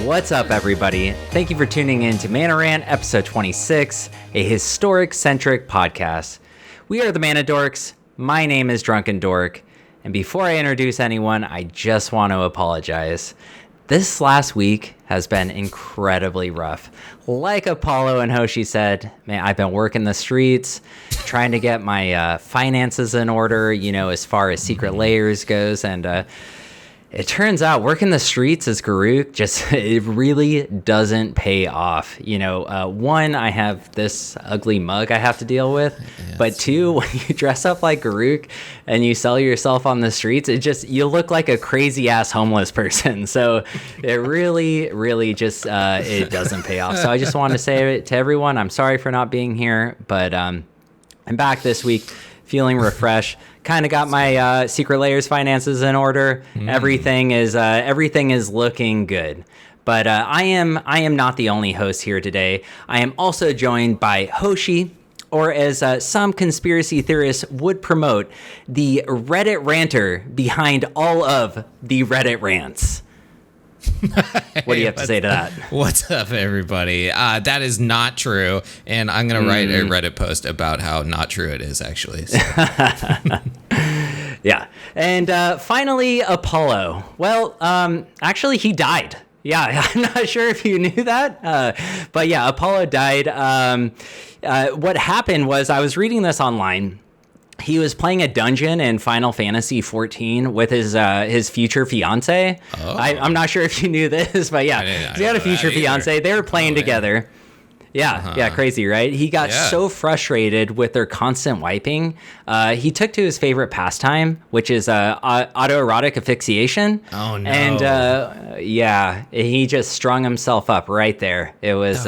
What's up, everybody? Thank you for tuning in to Rant, episode 26, a historic-centric podcast. We are the Dorks. My name is DrunkenDork, and before I introduce anyone, I just want to apologize. This last week has been incredibly rough. Like Apollo and Hoshi said, man, I've been working the streets, trying to get my finances in order, as far as secret layers goes, and it turns out working the streets as Garuk it really doesn't pay off. One, I have this ugly mug I have to deal with, yes. But two, when you dress up like Garuk and you sell yourself on the streets, you look like a crazy ass homeless person. So it really just it doesn't pay off. So I just want to say it to everyone. I'm sorry for not being here, but I'm back this week, feeling refreshed. Kind of got my secret layers finances in order. Everything is looking good. But I am not the only host here today. I am also joined by Hoshi, or as some conspiracy theorists would promote, the Reddit ranter behind all of the Reddit rants. What do you have to say to that? What's up, everybody? That is not true, and I'm going to write a Reddit post about how not true it is, actually. So. Yeah. And finally, Apollo. Well, actually, he died. Yeah, I'm not sure if you knew that, but yeah, Apollo died. What happened was I was reading this online. He was playing a dungeon in Final Fantasy XIV with his future fiance. Oh. I'm not sure if you knew this, but yeah, he had a future fiance. They were playing together. Yeah, yeah, crazy, right? He got so frustrated with their constant wiping. He took to his favorite pastime, which is autoerotic asphyxiation. Oh, no. And he just strung himself up right there. It was...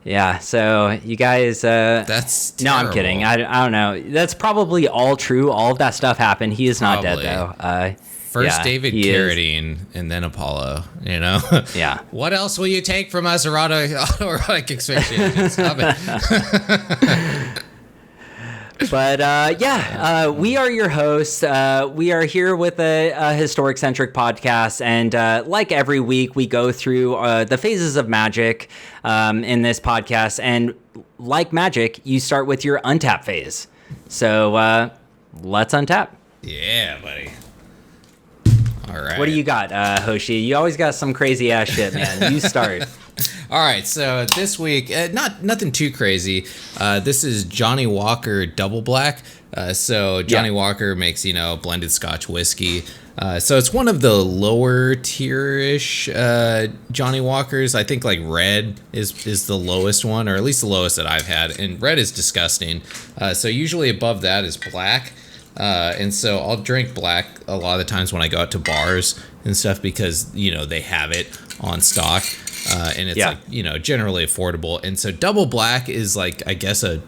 Yeah, so you guys... That's terrible. No, I'm kidding. I don't know. That's probably all true. All of that stuff happened. He is not dead, though. First David Carradine, and then Apollo, Yeah. What else will you take from us, autoerotic asphyxiation? Stop it. But we are your hosts. We are here with a historic-centric podcast, and like every week, we go through the phases of magic in this podcast. And like magic, you start with your untap phase. So let's untap. Yeah, buddy. All right. What do you got, Hoshi? You always got some crazy-ass shit, man. You start. All right, so this week, nothing too crazy. This is Johnny Walker Double Black. So Johnny Walker makes, blended Scotch whiskey. So it's one of the lower tier-ish Johnny Walkers. I think like red is the lowest one, or at least the lowest that I've had. And red is disgusting. So usually above that is black. And so I'll drink black a lot of the times when I go out to bars and stuff because, they have it on stock. And it's generally affordable. And so double black is like, I guess a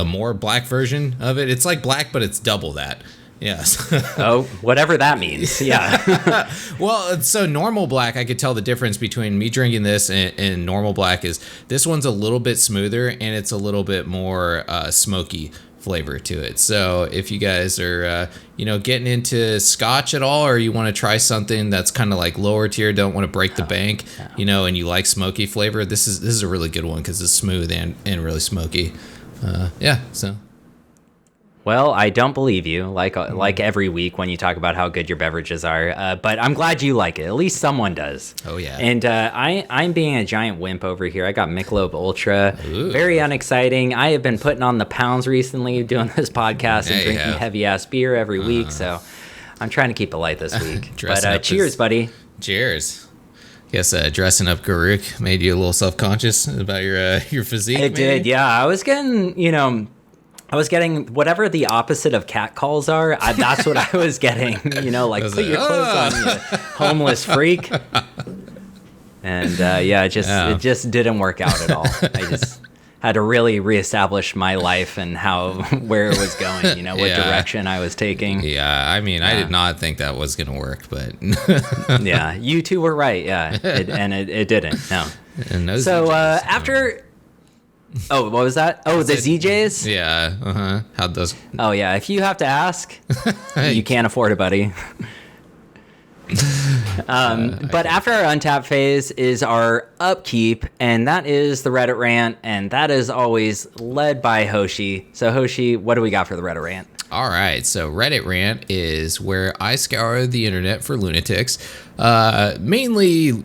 more black version of it. It's like black, but it's double that. Yes. Oh, whatever that means. Yeah. Well, so normal black, I could tell the difference between me drinking this and normal black is this one's a little bit smoother and it's a little bit more smoky flavor to it. So if you guys are getting into Scotch at all, or you want to try something that's kind of like lower tier, don't want to break the bank, and you like smoky flavor, this is a really good one because it's smooth and really smoky. So well, I don't believe you, like every week when you talk about how good your beverages are, but I'm glad you like it. At least someone does. Oh, yeah. And I'm being a giant wimp over here. I got Michelob Ultra. Ooh. Very unexciting. I have been putting on the pounds recently doing this podcast and drinking heavy-ass beer every week, so I'm trying to keep it light this week. But cheers, buddy. Cheers. Guess dressing up Garuk made you a little self-conscious about your physique. It did, yeah. I was getting whatever the opposite of catcalls are. That's what I was getting. Like put your clothes on, you homeless freak. And it just didn't work out at all. I just had to really reestablish my life and where it was going. What direction I was taking. Yeah, I mean, I did not think that was gonna work, but yeah, you two were right. Yeah, it didn't. No. So after. Oh, what was that? Oh, the ZJs? Yeah, How'd those... Oh, yeah, if you have to ask, you can't afford it, buddy. But after our untap phase is our upkeep, and that is the Reddit rant, and that is always led by Hoshi. So Hoshi, what do we got for the Reddit rant? All right, so Reddit rant is where I scour the internet for lunatics, mainly,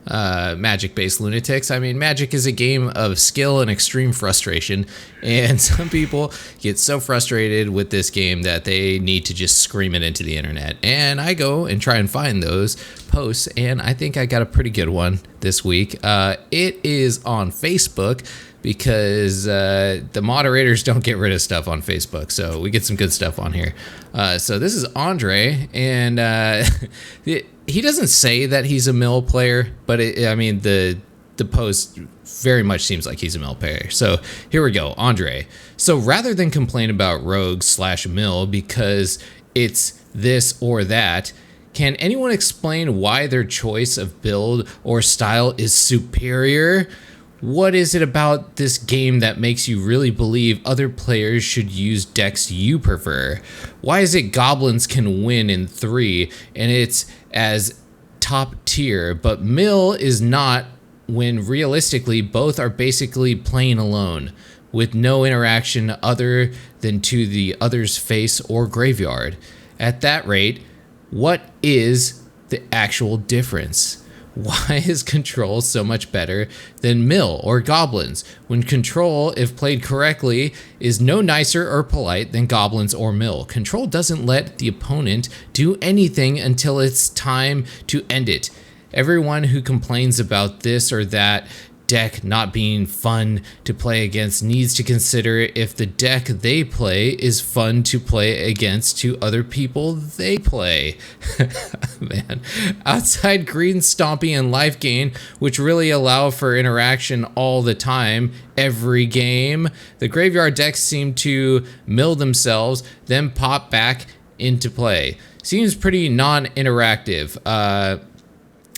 magic-based lunatics. I mean, Magic is a game of skill and extreme frustration, and some people get so frustrated with this game that they need to just scream it into the internet. And I go and try and find those posts, and I think I got a pretty good one this week. It is on Facebook, because the moderators don't get rid of stuff on Facebook, so we get some good stuff on here. So this is Andre, and he doesn't say that he's a mill player, but the post very much seems like he's a mill player. So here we go, Andre. So rather than complain about rogue/mill because it's this or that, can anyone explain why their choice of build or style is superior? What is it about this game that makes you really believe other players should use decks you prefer? Why is it goblins can win in 3 and it's as top tier, but mill is not, when realistically both are basically playing alone with no interaction other than to the other's face or graveyard? At that rate, what is the actual difference? Why is Control so much better than Mill or Goblins, when Control, if played correctly, is no nicer or polite than Goblins or Mill? Control doesn't let the opponent do anything until it's time to end it. Everyone who complains about this or that deck not being fun to play against needs to consider if the deck they play is fun to play against to other people they play. Man, outside green stomping and life gain, which really allow for interaction all the time, every game, the graveyard decks seem to mill themselves, then pop back into play. Seems pretty non-interactive.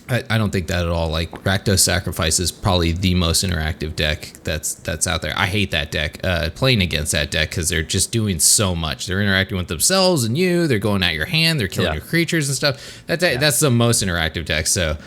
I don't think that at all. Like, Rakdos Sacrifice is probably the most interactive deck that's out there. I hate that deck, playing against that deck, because they're just doing so much. They're interacting with themselves and you. They're going at your hand. They're killing your creatures and stuff. That's the most interactive deck. So,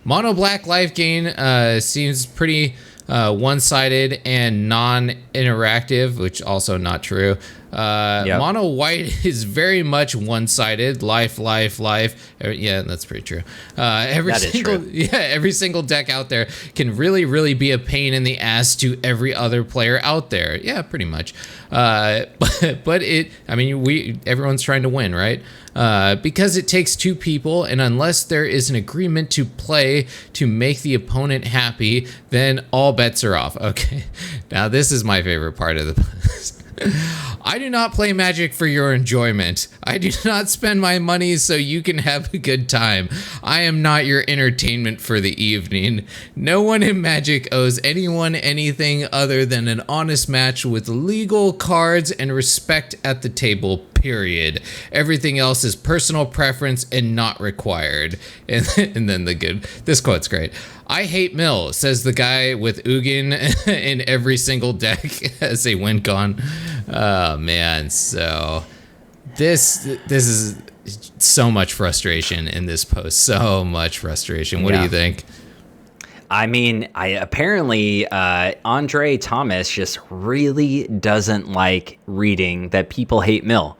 mono black life gain seems pretty one-sided and non-interactive, which also not true. Mono white is very much one-sided. Life. Yeah, that's pretty true. Every single deck out there can really be a pain in the ass to every other player out there. Yeah, pretty much. But everyone's trying to win, right? Because it takes two people, and unless there is an agreement to play to make the opponent happy, then all bets are off. Okay, now this is my favorite part of the post. I do not play Magic for your enjoyment. I do not spend my money so you can have a good time. I am not your entertainment for the evening. No one in Magic owes anyone anything other than an honest match with legal cards and respect at the table, period. Everything else is personal preference and not required. And then this quote's great. I hate Mill, says the guy with Ugin in every single deck as a win con. Oh man, so this is so much frustration in this post. So much frustration. What do you think? I mean, apparently Andre Thomas just really doesn't like reading that people hate Mill.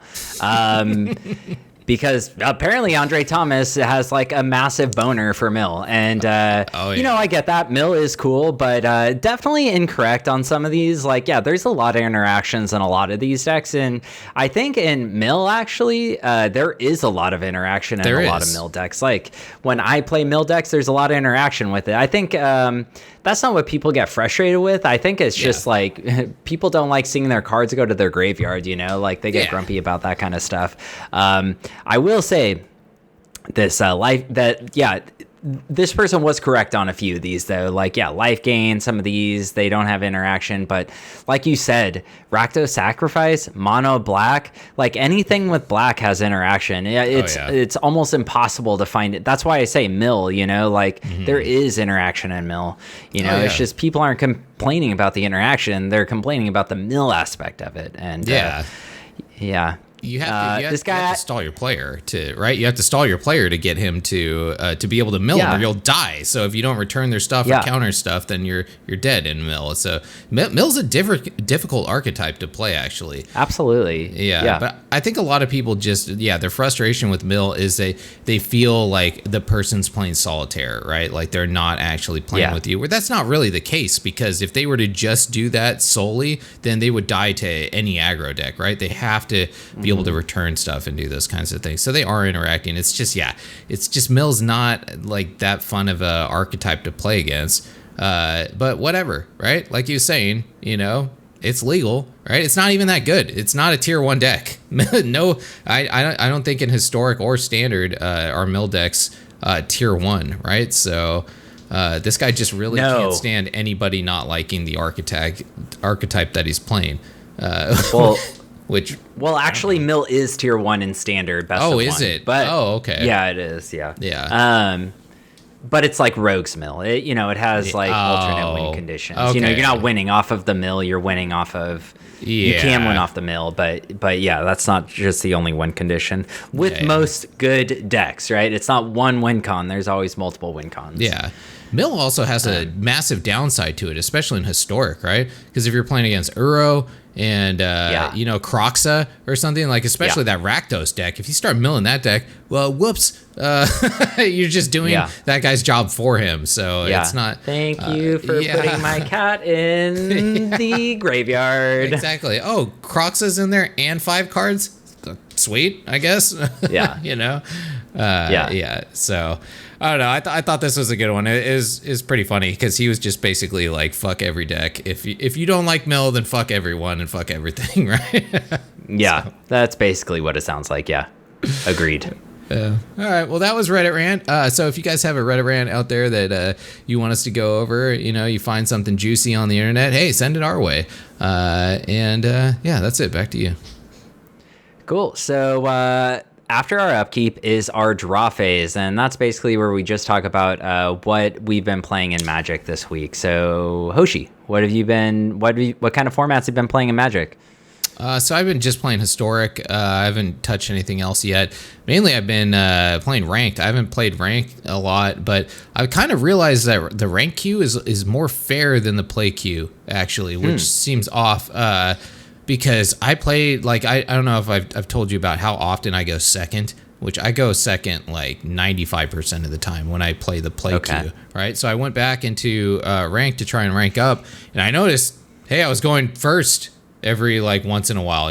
Because apparently Andre Thomas has like a massive boner for Mill. And, I get that. Mill is cool, but definitely incorrect on some of these. Like, yeah, there's a lot of interactions in a lot of these decks. And I think in Mill, actually, there is a lot of interaction in a lot of Mill decks. Like, when I play Mill decks, there's a lot of interaction with it. I think that's not what people get frustrated with. I think it's just like people don't like seeing their cards go to their graveyard, like they get grumpy about that kind of stuff. I will say this this person was correct on a few of these, though. Like, life gain, some of these, they don't have interaction. But like you said, Rakdos Sacrifice, mono black, like anything with black has interaction. It's almost impossible to find it. That's why I say Mill, there is interaction in Mill. It's just people aren't complaining about the interaction. They're complaining about the Mill aspect of it. And You have this you have guy to stall your player right? You have to stall your player to get him to be able to mill him, or you'll die. So if you don't return their stuff or counter stuff, then you're dead in mill. So mill's a difficult archetype to play, actually. Absolutely. Yeah, but I think a lot of people just their frustration with mill is they feel like the person's playing solitaire, right? Like they're not actually playing with you. Where that's not really the case, because if they were to just do that solely, then they would die to any aggro deck, right? They have to be able to return stuff and do those kinds of things. So they are interacting. It's just mill's not like that fun of a archetype to play against. But whatever, right? Like you were saying, it's legal, right? It's not even that good. It's not a tier 1 deck. No, I don't think in historic or standard are mill decks tier 1, right? So this guy just really can't stand anybody not liking the archetype that he's playing. Actually, mill is tier 1 in standard. Best of is one. it? But okay. Yeah, it is. Yeah. Yeah. But it's like Rogue's Mill. It has like alternate win conditions. Okay. You're not winning off of the mill. You're winning off of. You can win off the mill, but yeah, that's not just the only win condition with most good decks, right? It's not one win con. There's always multiple win cons. Yeah. Mill also has a massive downside to it, especially in historic, right? Because if you're playing against Uro and Croxa or something, like especially that Rakdos deck, if you start milling that deck, well, whoops, you're just doing that guy's job for him. So it's not. Thank you for putting my cat in the graveyard. Exactly. Oh, Croxa's in there and 5 cards. Sweet, I guess. Yeah. Yeah. So I don't know. I thought this was a good one. It is pretty funny because he was just basically like, fuck every deck. If you don't like mill, then fuck everyone and fuck everything, right? Yeah, that's basically what it sounds like. Yeah, agreed. All right. Well, that was Reddit Rant. So if you guys have a Reddit rant out there that you want us to go over, you find something juicy on the internet, hey, send it our way. That's it. Back to you. Cool. So after our upkeep is our draw phase, and that's basically where we just talk about what we've been playing in Magic this week. So Hoshi, what kind of formats have you been playing in Magic? So I've been just playing historic. I haven't touched anything else yet. Mainly I've been playing ranked. I haven't played ranked a lot, but I've kind of realized that the rank queue is more fair than the play queue, actually, which seems off. Because I play, like, I don't know if I've told you about how often I go second, which I go second like 95% of the time when I play the play queue, right? So I went back into rank to try and rank up, and I noticed, hey, I was going first every like once in a while,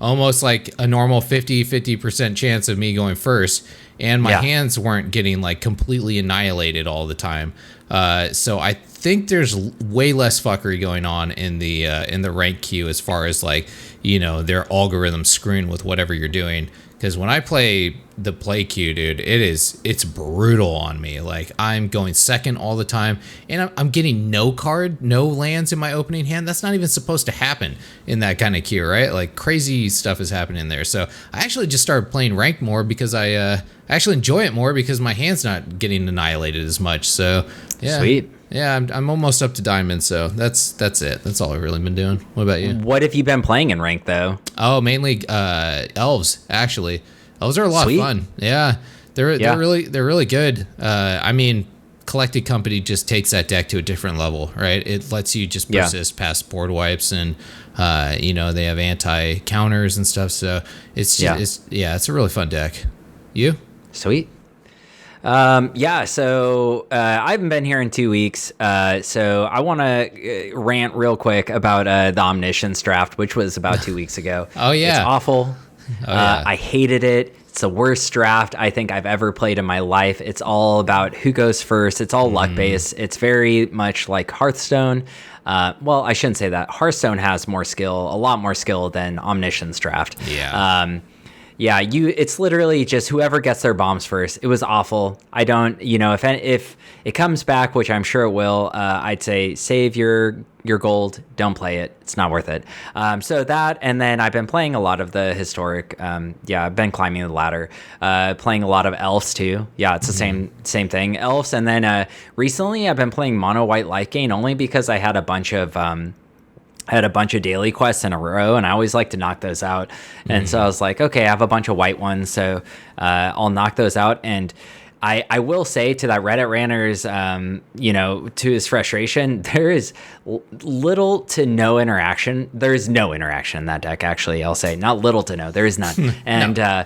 almost like a normal 50% chance of me going first, and my hands weren't getting like completely annihilated all the time. So I think there's way less fuckery going on in the rank queue as far as like, their algorithm screwing with whatever you're doing. Because when I play the play queue, dude, it's brutal on me. Like I'm going second all the time, and I'm getting no lands in my opening hand. That's not even supposed to happen in that kind of queue, right? Like crazy stuff is happening there. So I actually just started playing ranked more because I actually enjoy it more because my hand's not getting annihilated as much. So yeah, sweet. Yeah, I'm almost up to diamond, so that's it. That's all I've really been doing. What about you? What have you been playing in rank though? Oh, mainly elves. Actually, elves are a lot of fun. Yeah, they're really good. I mean, Collected Company just takes that deck to a different level, right? It lets you just persist past board wipes, and they have anti counters and stuff. So it's a really fun deck. You? Sweet. So I haven't been here in 2 weeks, so I want to rant real quick about the Omniscience draft, which was about 2 weeks ago. Oh, yeah. It's awful. I hated it. It's the worst draft I think I've ever played in my life. It's all about who goes first. It's all luck-based. It's very much like Hearthstone. Well, I shouldn't say that. Hearthstone has a lot more skill than Omniscience draft. Yeah. It's literally just whoever gets their bombs first. It was awful. I don't, if it comes back, which I'm sure it will, I'd say save your gold. Don't play it. It's not worth it. So that, and then I've been playing a lot of the historic. I've been climbing the ladder, playing a lot of elves too. Yeah, it's the same thing. Elves, and then recently I've been playing mono white light gain only because I had a bunch of had a bunch of daily quests in a row, and I always like to knock those out. And so I was like, okay, I have a bunch of white ones, so I'll knock those out. And I will say to that Reddit ranter's, to his frustration, there is little to no interaction. There is no interaction in that deck, actually. I'll say not little to no. There is none. And no.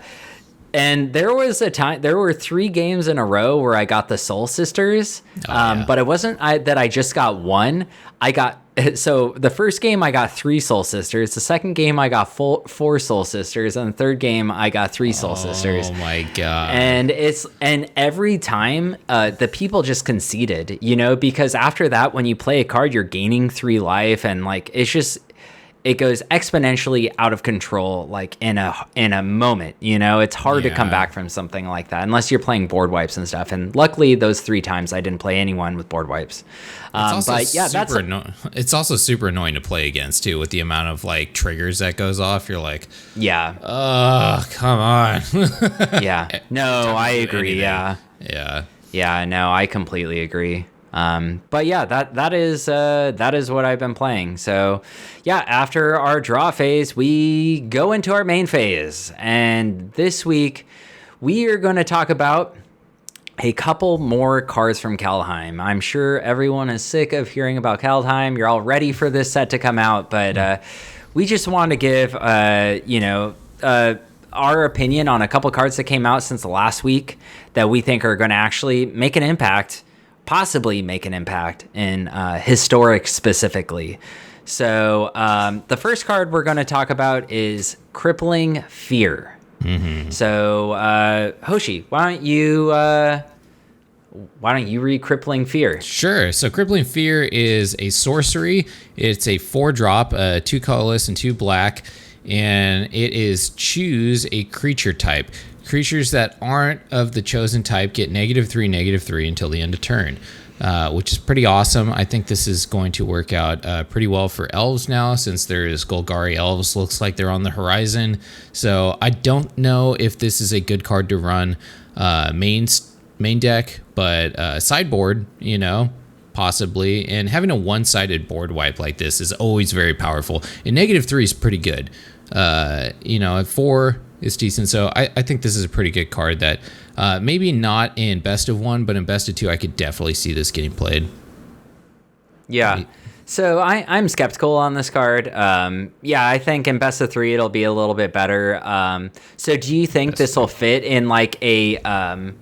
And there was a time, there were 3 games in a row where I got the Soul Sisters, but it wasn't that I just got one. So the first game I got 3 Soul Sisters. The second game I got 4 Soul Sisters, and the third game I got 3 Soul Sisters. Oh my god! And every time the people just conceded, because after that, when you play a card, you're gaining 3 life, and like it goes exponentially out of control, like in a moment. It's hard to come back from something like that unless you're playing board wipes and stuff. And luckily, those 3 times I didn't play anyone with board wipes. It's also super annoying to play against too, with the amount of like triggers that goes off. You're like, oh, come on. Yeah, no, I agree. Yeah. No, I completely agree. But yeah, that is what I've been playing. So yeah, after our draw phase, we go into our main phase. And this week we are going to talk about a couple more cards from Kaldheim. I'm sure everyone is sick of hearing about Kaldheim. You're all ready for this set to come out, but, we just want to give, our opinion on a couple cards that came out since last week that we think are going to actually make an impact, possibly make an impact in historic specifically. So the first card we're going to talk about is Crippling Fear. Mm-hmm. So Hoshi, why don't you read Crippling Fear? Sure. So Crippling Fear is a sorcery. It's a 4-drop, 2 colorless and 2 black, and it is choose a creature type. Creatures that aren't of the chosen type get -3/-3 until the end of turn, which is pretty awesome. I think this is going to work out pretty well for elves now, since there's Golgari elves. Looks like they're on the horizon. So I don't know if this is a good card to run main deck, but sideboard, possibly. And having a one-sided board wipe like this is always very powerful. And -3 is pretty good. At 4 is decent. So I think this is a pretty good card that maybe not in best of 1, but in best of 2, I could definitely see this getting played. Yeah. So I'm skeptical on this card. I think in best of 3 it'll be a little bit better. So do you think this will fit in like an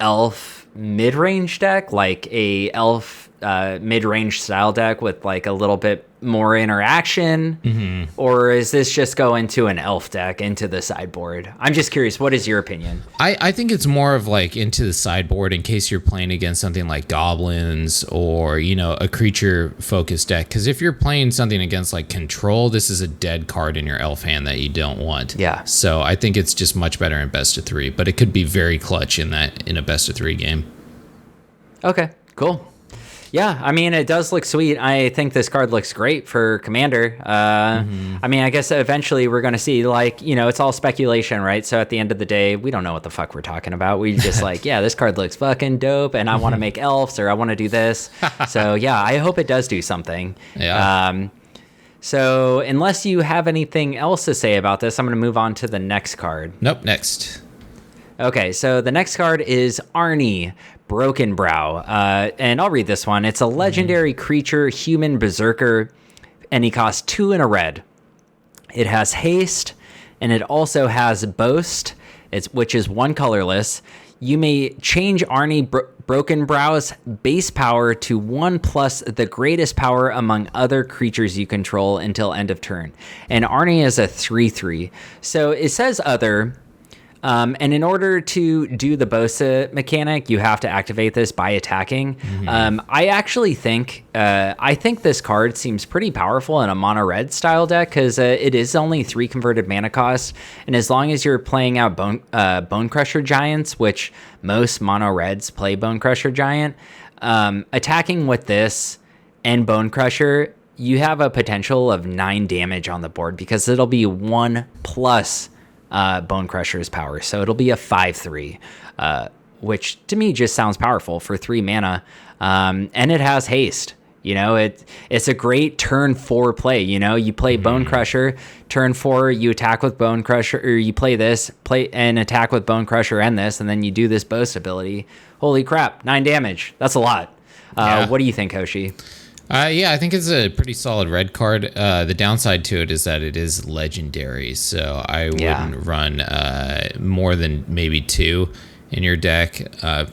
elf mid-range deck, like a elf mid-range style deck with like a little bit more interaction? Mm-hmm. Or is this just go into an elf deck into the sideboard? I'm just curious, what is your opinion? I think it's more of like into the sideboard in case you're playing against something like goblins or a creature focused deck, because if you're playing something against like control, this is a dead card in your elf hand that you don't want. So I think it's just much better in best of 3, but it could be very clutch in a best of 3 game. Okay, cool. Yeah, I mean, it does look sweet. I think this card looks great for Commander. I mean, I guess eventually we're going to see, like, it's all speculation, right? So at the end of the day, we don't know what the fuck we're talking about. We just like, yeah, this card looks fucking dope, and I want to make elves, or I want to do this. So yeah, I hope it does do something. Yeah. So unless you have anything else to say about this, I'm going to move on to the next card. Nope, next. Okay, so the next card is Arni, Broken Brow, and I'll read this one. It's a legendary creature, human berserker, and he costs 2 and a red. It has haste, and it also has boast, which is 1 colorless. You may change Arni Broken Brow's base power to 1 plus the greatest power among other creatures you control until end of turn. And Arni is a 3/3. So it says other. And in order to do the boast mechanic, you have to activate this by attacking. Mm-hmm. I actually think this card seems pretty powerful in a mono red style deck, because it is only 3 converted mana cost, and as long as you're playing out Bone Crusher Giants, which most mono reds play Bone Crusher Giant, attacking with this and Bone Crusher, you have a potential of 9 damage on the board, because it'll be 1 plus Bone Crusher's power. So it'll be a 5/3, which to me just sounds powerful for 3 mana. And it has haste. It's a great turn 4 play. You play Bone Crusher, turn 4, you attack with Bone Crusher, or you play this, play and attack with Bone Crusher and this, and then you do this boast ability. Holy crap, 9 damage. That's a lot. What do you think, Hoshi? Yeah, I think it's a pretty solid red card. The downside to it is that it is legendary, so I wouldn't run more than maybe 2 in your deck.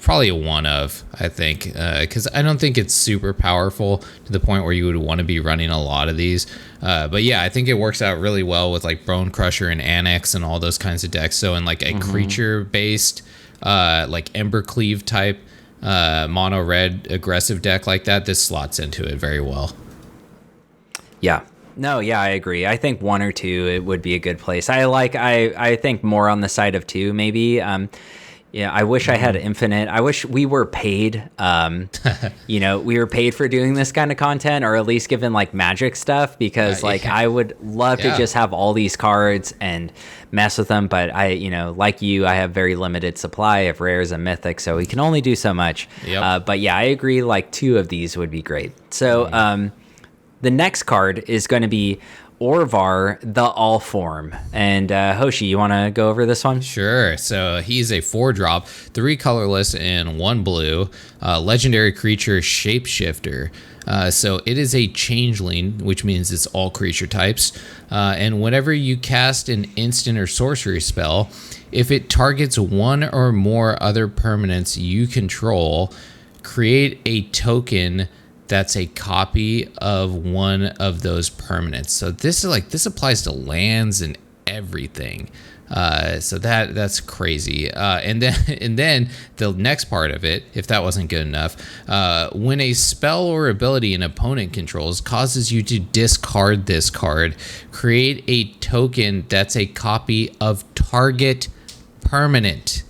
Probably a 1 of, I think, because I don't think it's super powerful to the point where you would want to be running a lot of these. But yeah, I think it works out really well with like Bone Crusher and Annex and all those kinds of decks. So in like a creature-based, like Embercleave type, mono red aggressive deck like that, this slots into it very well. I agree. I think 1 or 2 it would be a good place. I think more on the side of 2 maybe. I wish I had infinite. I wish we were paid. We were paid for doing this kind of content, or at least given like magic stuff, because I would love to just have all these cards and mess with them. But I have very limited supply of rares and mythics, so we can only do so much. But yeah, I agree. Like 2 of these would be great. So the next card is going to be Orvar, the All Form. And Hoshi, you want to go over this one? Sure. So he's a 4-drop, 3 colorless and 1 blue, legendary creature shapeshifter. So it is a changeling, which means it's all creature types. And whenever you cast an instant or sorcery spell, if it targets 1 or more other permanents you control, create a token that's a copy of one of those permanents. So this applies to lands and everything. So that's crazy. And then the next part of it, if that wasn't good enough, when a spell or ability an opponent controls causes you to discard this card, create a token that's a copy of target permanent.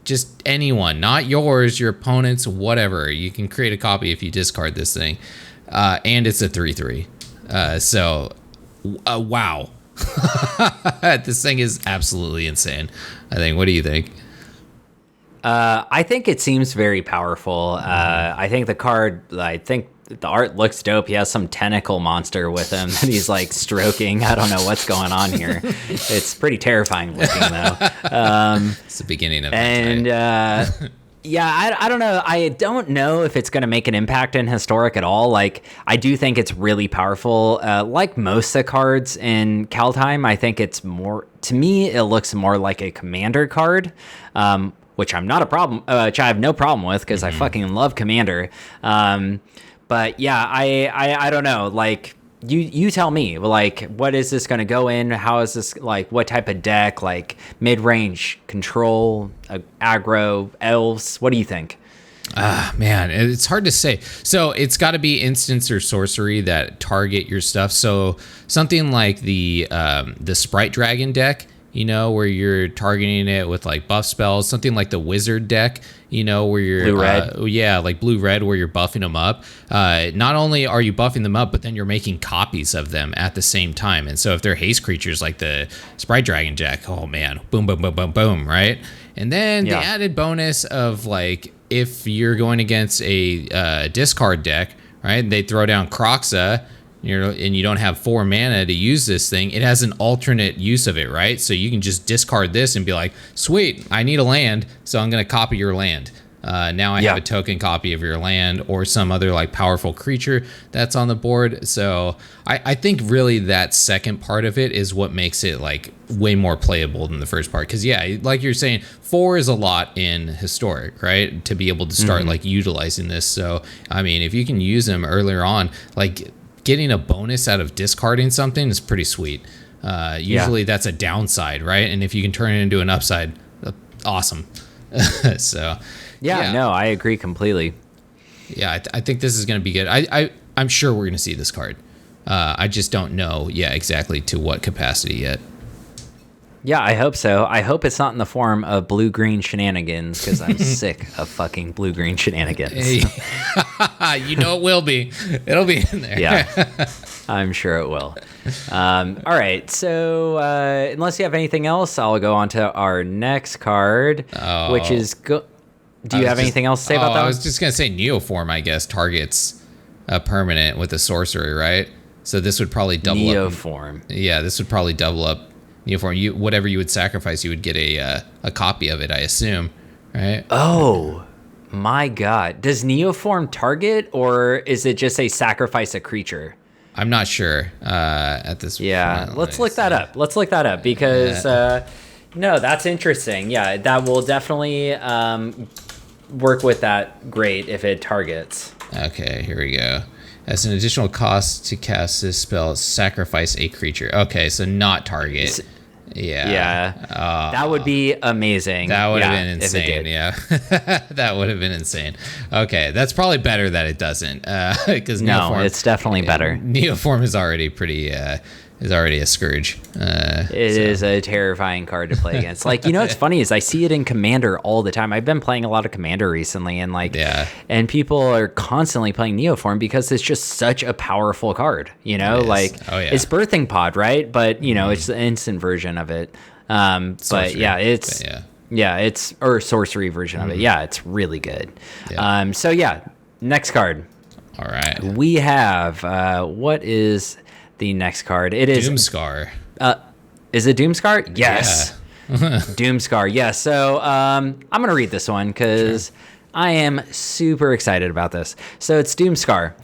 Just anyone, not yours, your opponent's, whatever. You can create a copy if you discard this thing. And it's a 3/3. Wow. This thing is absolutely insane, I think. What do you think? I think it seems very powerful. I think the art looks dope. He has some tentacle monster with him that he's like stroking. I don't know what's going on here. It's pretty terrifying looking though. It's the beginning of and I don't know. I don't know if it's going to make an impact in Historic at all. Like, I do think it's really powerful. Like most of the cards in Kaldheim, I think it's more, to me, it looks more like a commander card, which I'm not a problem, which I have no problem with because I fucking love commander. But yeah, I don't know. Like, you tell me, like, what is this going to go in? How is this, like, what type of deck? Like, mid-range, control, aggro, elves? What do you think? Man, it's hard to say. So it's got to be instants or sorcery that target your stuff. So something like the Sprite Dragon deck, where you're targeting it with like buff spells, something like the Wizard deck, where you're blue-red. Like blue-red, where you're buffing them up. Not only are you buffing them up, but then you're making copies of them at the same time. And so if they're haste creatures like the Sprite Dragon deck, oh man, boom, boom, boom, boom, boom, right? And then the added bonus of like, if you're going against a discard deck, right, they throw down Croxa, and you don't have 4 mana to use this thing, it has an alternate use of it, right? So you can just discard this and be like, sweet, I need a land, so I'm going to copy your land. Now I have a token copy of your land or some other like powerful creature that's on the board. So I think really that second part of it is what makes it like way more playable than the first part. Because like you're saying, 4 is a lot in Historic, right? To be able to start like utilizing this. So I mean, if you can use them earlier on, like getting a bonus out of discarding something is pretty sweet. Usually that's a downside, right? And if you can turn it into an upside, awesome. So no, I agree completely. Yeah, I think this is going to be good. I'm sure we're going to see this card. I just don't know exactly to what capacity yet. Yeah, I hope so. I hope it's not in the form of blue-green shenanigans, because I'm sick of fucking blue-green shenanigans. Hey. It will be. It'll be in there. Yeah, I'm sure it will. All right, so unless you have anything else, I'll go on to our next card, which is... Do you have anything else to say about that? I was just going to say Neoform, I guess, targets a permanent with a sorcery, right? So this would probably double Neoform. up. Yeah, this would probably double up Neoform. Whatever you would sacrifice, you would get a copy of it, I assume, right? Oh, my God. Does Neoform target, or is it just a sacrifice a creature? I'm not sure at this point. Let's look that up. Let's look that up because, no, that's interesting. Yeah, that will definitely work with that great if it targets. Okay, here we go. As an additional cost to cast this spell, sacrifice a creature. Okay, so not target. Yeah. That would be amazing. That would have been insane. Yeah. That would have been insane. Okay, that's probably better that it doesn't. Because Neoform, it's definitely better. Neoform is already pretty. Is already a scourge. It is a terrifying card to play against. Like, what's funny is I see it in Commander all the time. I've been playing a lot of Commander recently, and and people are constantly playing Neoform because it's just such a powerful card. It's Birthing Pod, right? But it's the instant version of it. Sorcery. But it's or sorcery version of it. Yeah, it's really good. Yeah. Next card. All right. We have what is the next card? It is Doomskar. Is it Doomskar? Yes. Yeah. Doomskar. Yeah. So I'm gonna read this one because I am super excited about this. So it's Doomskar.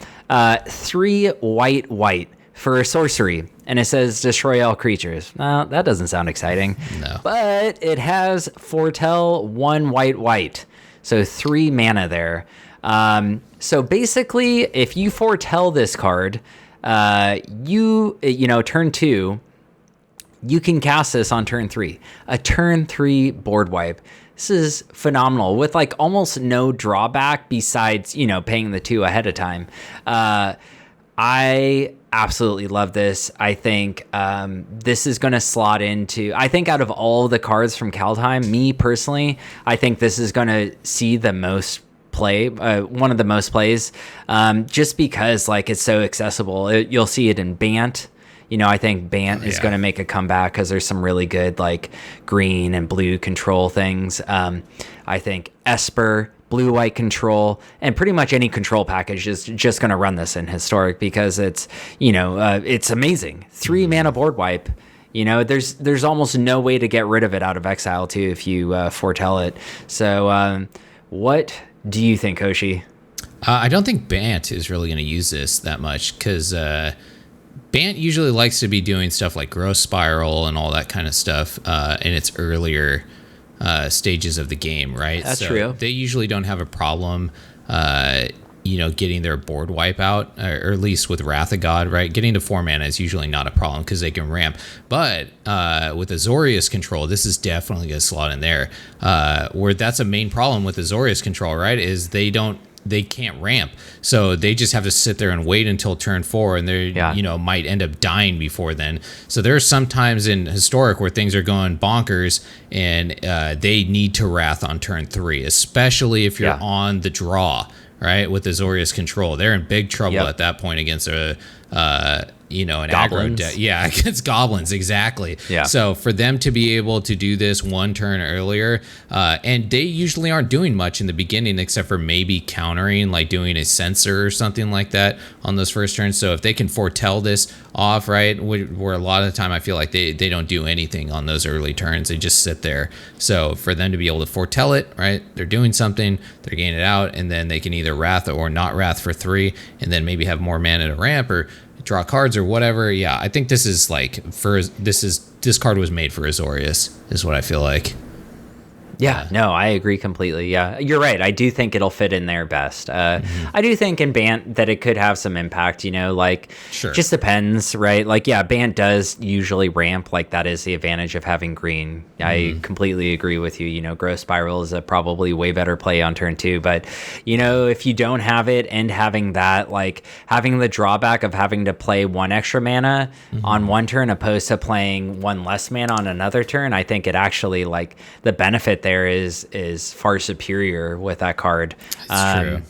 3 white for a sorcery, and it says destroy all creatures. That doesn't sound exciting. No. But it has Foretell 1 white. So 3 mana there. So basically, if you foretell this card, turn 2, you can cast this on turn 3. A turn 3 board wipe. This is phenomenal with like almost no drawback besides, paying the 2 ahead of time. I absolutely love this. I think this is going to slot into, I think out of all the cards from Kaldheim, me personally, I think this is going to see the most play, one of the most plays, just because like it's so accessible. You'll see it in Bant. I think Bant is going to make a comeback because there's some really good like green and blue control things. I think Esper, blue-white control, and pretty much any control package is just going to run this in Historic because it's it's amazing. 3 mana board wipe. There's almost no way to get rid of it out of exile too if you foretell it. So what do you think, Hoshi? I don't think Bant is really going to use this that much because Bant usually likes to be doing stuff like Growth Spiral and all that kind of stuff in its earlier stages of the game, right? That's true. They usually don't have a problem, getting their board wipe out, or at least with Wrath of God, right? Getting to 4 mana is usually not a problem because they can ramp. But with Azorius control, this is definitely going to slot in there. Where that's a main problem with Azorius control, right? Is they can't ramp, so they just have to sit there and wait until turn 4, and they might end up dying before then. So there's sometimes in Historic where things are going bonkers, and they need to Wrath on turn 3, especially if you're on the draw, right? With Azorius control, they're in big trouble at that point against an goblins. aggro deck. Against goblins, exactly. Yeah. So for them to be able to do this 1 turn earlier, and they usually aren't doing much in the beginning except for maybe countering, like doing a sensor or something like that on those first turns. So if they can foretell this off, right, where a lot of the time I feel like they don't do anything on those early turns, they just sit there. So for them to be able to foretell it, right, they're doing something, they're getting it out, and then they can either Wrath or not Wrath for 3, and then maybe have more mana to ramp or draw cards or whatever. Yeah, I think this is like this card was made for Azorius, is what I feel like. Yeah, no, I agree completely. Yeah, you're right. I do think it'll fit in there best. I do think in Bant that it could have some impact, Sure. Just depends, right? Like, yeah, Bant does usually ramp. Like, that is the advantage of having green. I completely agree with you. Growth Spiral is a probably way better play on turn 2. But, if you don't have it and having that, like, having the drawback of having to play 1 extra mana on 1 turn opposed to playing 1 less mana on another turn, I think it actually, like, the benefit there is far superior with that card. That's true.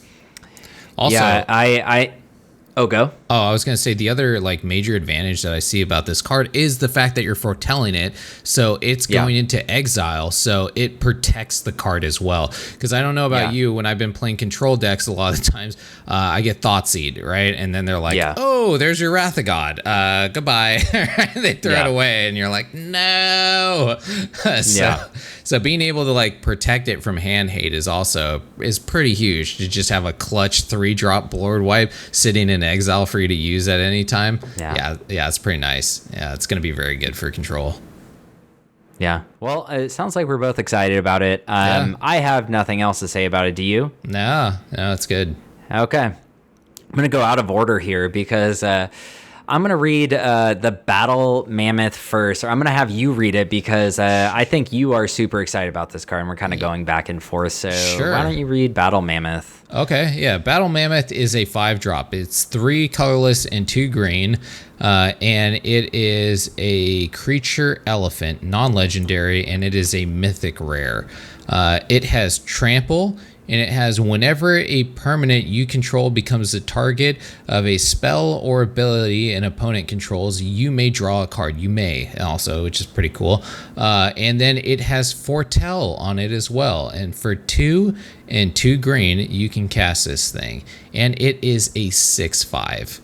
Also, yeah, Oh, go. Oh, I was going to say the other like major advantage that I see about this card is the fact that you're foretelling it. So it's going into exile. So it protects the card as well. Because I don't know about you, when I've been playing control decks, a lot of times I get Thoughtseed, right? And then they're like, oh, there's your Wrath of God. Goodbye. They throw it away and you're like, no. So being able to like protect it from hand hate is pretty huge, to just have a clutch 3-drop board wipe sitting in exile for you to use at any time. Yeah, it's pretty nice. Yeah, it's going to be very good for control. Yeah. Well, it sounds like we're both excited about it. I have nothing else to say about it. Do you? No, it's good. Okay. I'm going to go out of order here because I'm going to read the Battle Mammoth first, or I'm going to have you read it because I think you are super excited about this card, and we're kind of going back and forth. So why don't you read Battle Mammoth? Okay, yeah. Battle Mammoth is a 5-drop. It's 3 colorless and 2 green, and it is a creature elephant, non-legendary, and it is a mythic rare. It has trample, and it has whenever a permanent you control becomes the target of a spell or ability an opponent controls, you may draw a card. You may also, which is pretty cool. And then it has Foretell on it as well. And for 2 and 2 green, you can cast this thing. And it is a 6/5.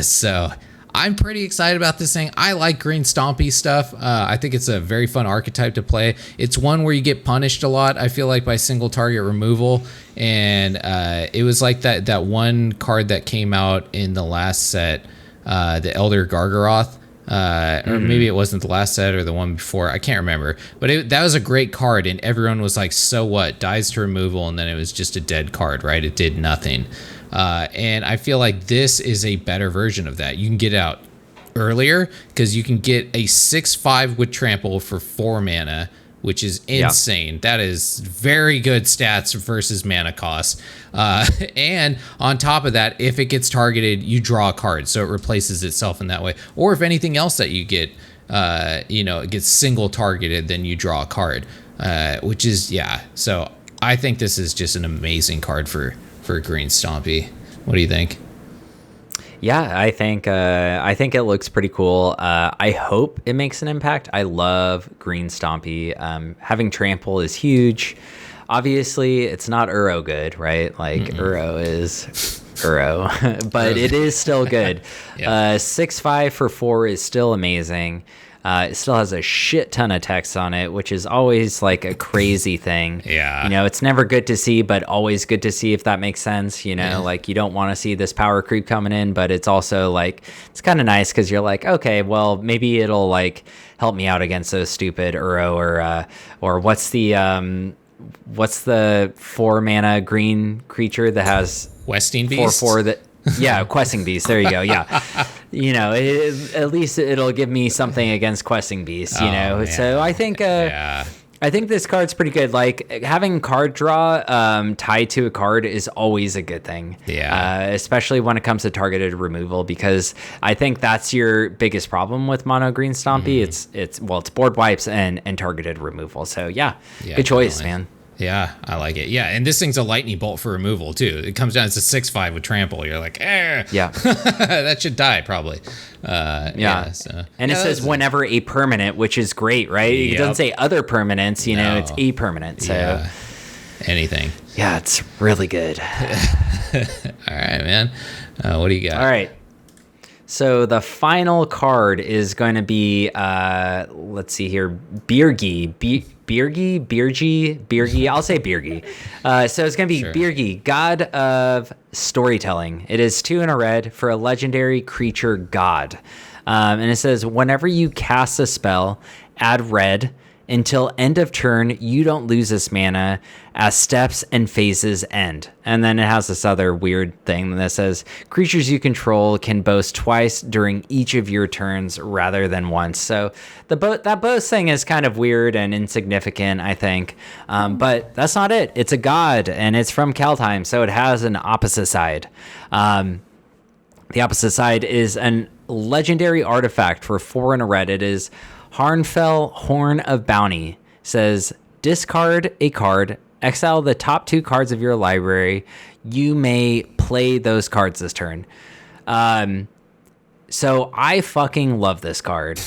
So I'm pretty excited about this thing. I like green stompy stuff. I think it's a very fun archetype to play. It's one where you get punished a lot, I feel like, by single target removal. And it was like that one card that came out in the last set, the Elder Gargaroth. Or maybe it wasn't the last set or the one before. I can't remember. But that was a great card, and everyone was like, so what? Dies to removal, and then it was just a dead card, right? It did nothing. And I feel like this is a better version of that. You can get out earlier because you can get a 6/5 with trample for 4 mana, which is insane. That is very good stats versus mana cost. And on top of that, if it gets targeted, you draw a card, so it replaces itself in that way. Or if anything else that you get, it gets single targeted, then you draw a card, which is, So I think this is just an amazing card for green stompy. What do you think? Yeah, I think it looks pretty cool. I hope it makes an impact. I love green stompy. Having trample is huge. Obviously, it's not Uro good, right? Like Uro is Uro, but it is still good. 6/5 for 4 is still amazing. It still has a shit ton of text on it, which is always like a crazy thing. It's never good to see, but always good to see, if that makes sense. Like, you don't want to see this power creep coming in, but it's also like, it's kind of nice because you're like, okay, well, maybe it'll like help me out against those stupid Uro or what's the 4 mana green creature that has Questing Beast? 4/4 that. Yeah, Questing Beast. There you go. Yeah. At least it'll give me something against Questing Beast, So I think this card's pretty good. Like, having card draw tied to a card is always a good thing. Especially when it comes to targeted removal, because I think that's your biggest problem with mono green stompy. It's board wipes and targeted removal. So good choice, definitely. Man. Yeah, I like it. Yeah, and this thing's a lightning bolt for removal too. It comes down, it's a 6/5 with trample. You're like, that should die probably. So. And it says whenever a permanent, which is great, right? It doesn't say other permanents. It's a permanent. So anything. Yeah, it's really good. All right, man. What do you got? All right. So the final card is going to be, let's see here, Birgi. Birgi. I'll say Birgi. So it's going to be Birgi, God of Storytelling. It is 2 and a red for a legendary creature god. And it says, whenever you cast a spell, add red. Until end of turn, you don't lose this mana as steps and phases end. And then it has this other weird thing that says, creatures you control can boast twice during each of your turns rather than once. So that boast thing is kind of weird and insignificant, I think. But that's not it. It's a god, and it's from Kaldheim, so it has an opposite side. The opposite side is an legendary artifact for 4 and a red. It is Harnfell, Horn of Bounty. Says, discard a card, exile the top 2 cards of your library. You may play those cards this turn. So I fucking love this card.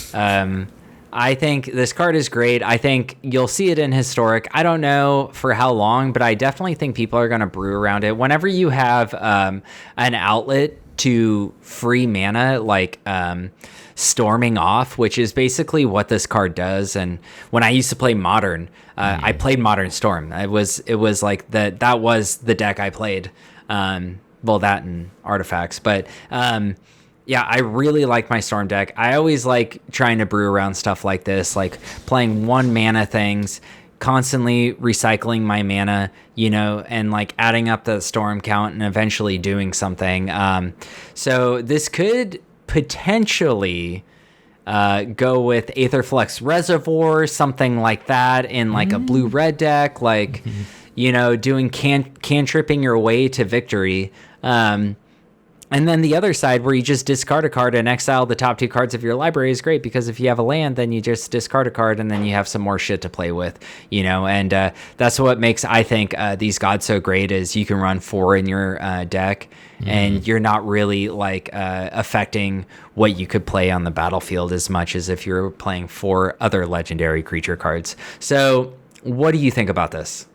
I think this card is great. I think you'll see it in Historic. I don't know for how long, but I definitely think people are going to brew around it. Whenever you have an outlet to free mana, like Storming Off, which is basically what this card does. And when I used to play Modern, I played Modern Storm. It was like that was the deck I played. Well, that and Artifacts. But yeah, I really like my Storm deck. I always like trying to brew around stuff like this, like playing 1 mana things, constantly recycling my mana, and like adding up the Storm count and eventually doing something. So this could potentially go with Aetherflux Reservoir, something like that in like a blue-red deck, like, doing cantripping your way to victory. And then the other side where you just discard a card and exile the top 2 cards of your library is great, because if you have a land, then you just discard a card and then you have some more shit to play with, and that's what makes, I think, these gods so great, is you can run 4 in your deck and you're not really like affecting what you could play on the battlefield as much as if you're playing 4 other legendary creature cards. So what do you think about this?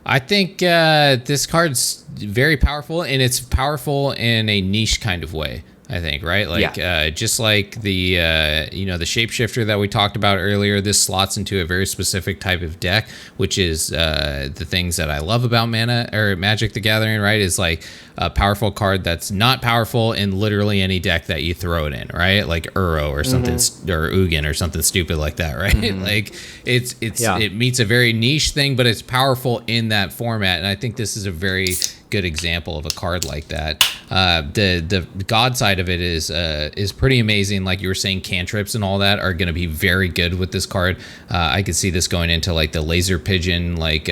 I think this card's very powerful, and it's powerful in a niche kind of way, I think, right? Like, just like the, the shapeshifter that we talked about earlier, this slots into a very specific type of deck, which is the things that I love about mana or Magic the Gathering, right? Is like a powerful card that's not powerful in literally any deck that you throw it in, right? Like Uro or something, or Ugin or something stupid like that, right? Like it meets a very niche thing, but it's powerful in that format, and I think this is a very good example of a card like that. The god side of it is pretty amazing. Like you were saying, cantrips and all that are going to be very good with this card. I could see this going into like the laser pigeon, like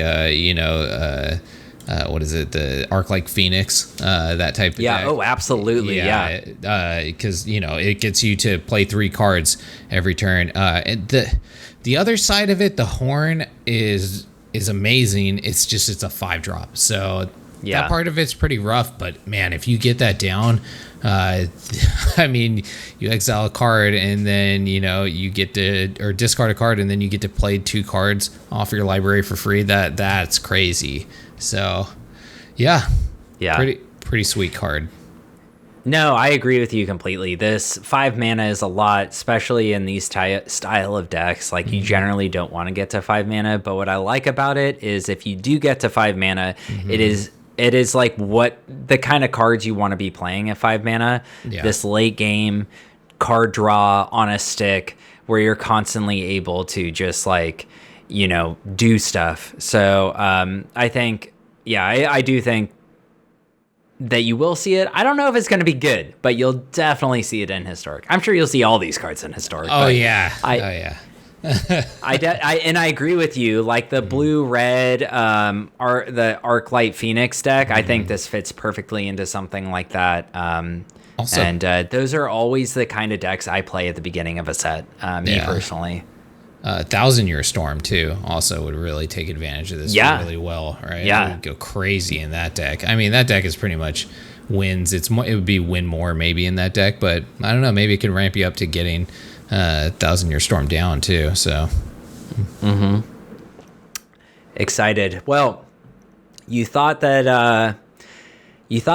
what is it, the Arc-like Phoenix, that type of deck. Oh, absolutely. Because it gets you to play 3 cards every turn. And the other side of it, the horn is amazing. It's a 5-drop, so that part of it's pretty rough, but man, if you get that down, I mean, you exile a card and then, you get to, or discard a card and then you get to play 2 cards off your library for free. That's crazy. So yeah. Pretty sweet card. No, I agree with you completely. This 5 mana is a lot, especially in these style of decks. Like, you generally don't want to get to 5 mana, but what I like about it is if you do get to 5 mana, it is like what the kind of cards you want to be playing at 5 mana. This late game card draw on a stick where you're constantly able to just like, do stuff. So I think, I do think that you will see it. I don't know if it's going to be good, but you'll definitely see it in Historic. I'm sure you'll see all these cards in Historic. I agree with you. Like the blue-red, the Arc-Light Phoenix deck, I think this fits perfectly into something like that. Also, and those are always the kind of decks I play at the beginning of a set, me personally. 1,000-Year Storm too also would really take advantage of this really well, right? It would go crazy in that deck. I mean, that deck is pretty much wins. It would be win more maybe in that deck, but I don't know. Maybe it can ramp you up to getting 1,000-Year Storm down too. So, excited. Well, you thought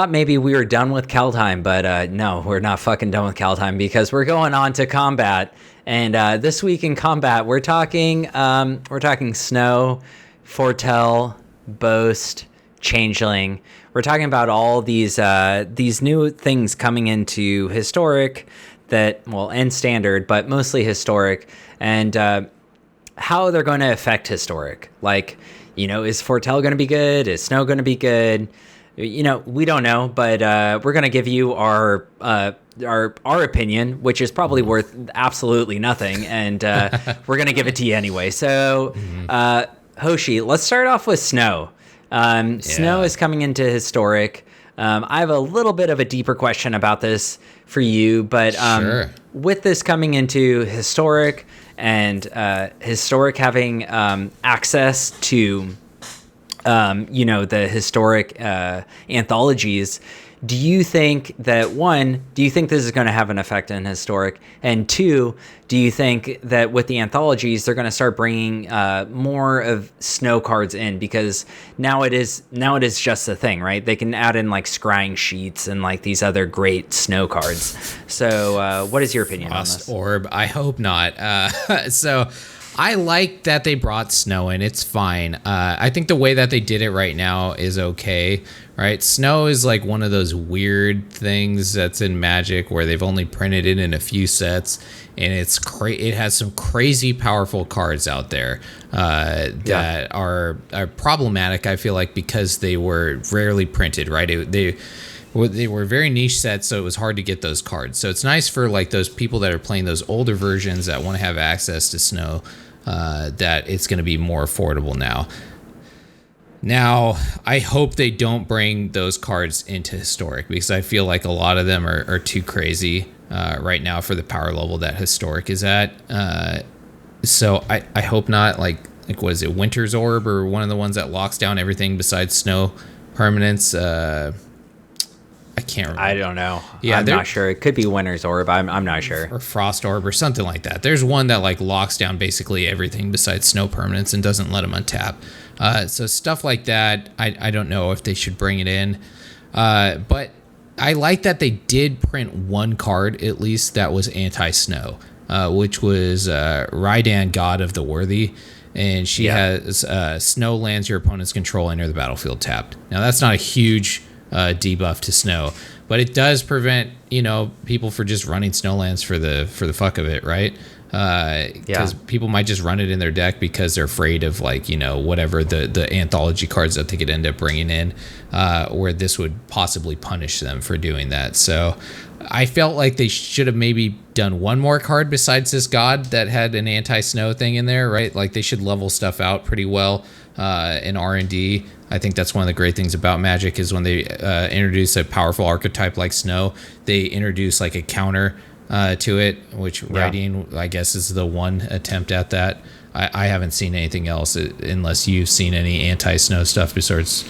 maybe we were done with Kaldheim, but no, we're not fucking done with Kaldheim, because we're going on to combat. And this week in combat, we're talking Snow, Foretell, Boast, Changeling. We're talking about all these new things coming into Historic and Standard, but mostly Historic, and how they're going to affect Historic. Like, is Foretell going to be good? Is Snow going to be good? We don't know, but we're going to give you our opinion, which is probably worth absolutely nothing, and we're going to give it to you anyway. So, Hoshi, let's start off with Snow. Snow is coming into Historic. I have a little bit of a deeper question about this for you, but with this coming into Historic and Historic having access to the Historic anthologies, do you think that, one, do you think this is going to have an effect in Historic? And two, do you think that with the anthologies, they're going to start bringing more of snow cards in? Because now it is just a thing, right? They can add in like scrying sheets and like these other great snow cards. So what is your opinion on this? Orb, I hope not. So I like that they brought snow in. It's fine. I think the way that they did it right now is okay, right? Snow is like one of those weird things that's in Magic where they've only printed it in a few sets, and it has some crazy powerful cards out there that are problematic, I feel like, because they were rarely printed, right? They were very niche sets, so it was hard to get those cards. So it's nice for like those people that are playing those older versions that want to have access to snow, that it's going to be more affordable now. Now, I hope they don't bring those cards into Historic, because I feel like a lot of them are too crazy right now for the power level that Historic is at. So I hope not. Like what is it, Winter's Orb, or one of the ones that locks down everything besides snow permanents? I can't remember. I don't know. Yeah, I'm not sure. It could be Winter's Orb. I'm not sure. Or Frost Orb or something like that. There's one that like locks down basically everything besides snow permanents and doesn't let them untap. So stuff like that, I don't know if they should bring it in. But I like that they did print one card at least that was anti-snow, which was Raidan, God of the Worthy. And she has snow lands your opponent's control enter the battlefield tapped. Now that's not a huge debuff to snow, but it does prevent people for just running snowlands for the fuck of it, right? Because people might just run it in their deck because they're afraid of whatever the anthology cards that they could end up bringing in, where this would possibly punish them for doing that. So I felt like they should have maybe done one more card besides this god that had an anti-snow thing in there, right? Like they should level stuff out pretty well in R&D. I think that's one of the great things about Magic is when they introduce a powerful archetype like snow, they introduce like a counter to it, which writing, I guess, is the one attempt at that. I haven't seen anything else unless you've seen any anti-snow stuff besides.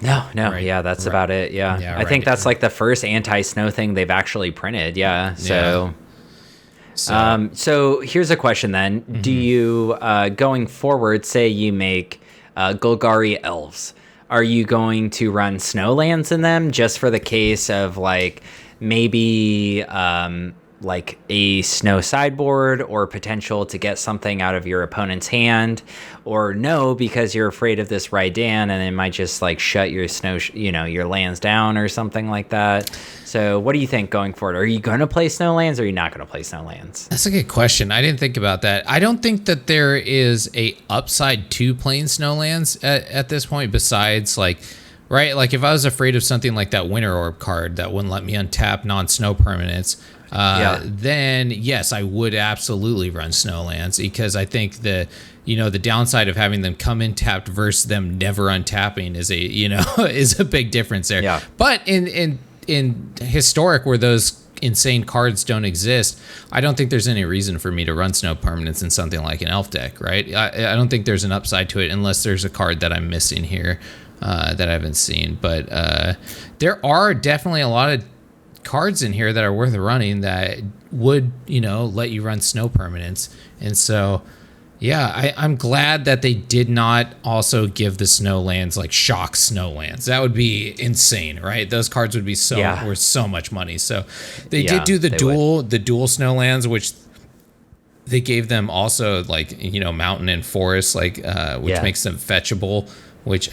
No. Right. Yeah, that's about it. Yeah. I think that's like the first anti-snow thing they've actually printed. Yeah. So here's a question then. Mm-hmm. Do you, going forward, say you make Golgari elves, are you going to run snowlands in them just for the case of like maybe like a snow sideboard or potential to get something out of your opponent's hand, or no, because you're afraid of this Raidan and it might just like shut your snow, your lands down or something like that? So what do you think going forward? Are you going to play snowlands or are you not going to play snowlands? That's a good question. I didn't think about that. I don't think that there is a upside to playing snowlands at this point besides like, right? Like if I was afraid of something like that Winter Orb card that wouldn't let me untap non-snow permanents, then yes, I would absolutely run snowlands, because I think the downside of having them come in tapped versus them never untapping is is a big difference there. Yeah. But in Historic, where those insane cards don't exist, I don't think there's any reason for me to run snow permanents in something like an elf deck, right? I don't think there's an upside to it unless there's a card that I'm missing here that I haven't seen. But there are definitely a lot of cards in here that are worth running that would let you run snow permanents. And so I'm glad that they did not also give the snowlands like shock snowlands. That would be insane, right? Those cards would be worth so much money. So they did do the dual snowlands, which they gave them also like mountain and forest, like which makes them fetchable, which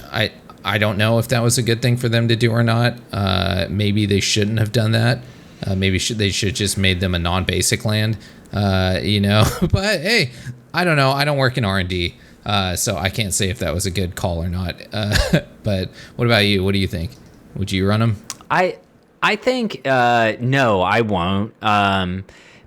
I don't know if that was a good thing for them to do or not. Maybe they shouldn't have done that. Maybe they should just made them a non-basic land, But hey, I don't know. I don't work in R&D, so I can't say if that was a good call or not. But what about you? What do you think? Would you run them? I think no, I won't.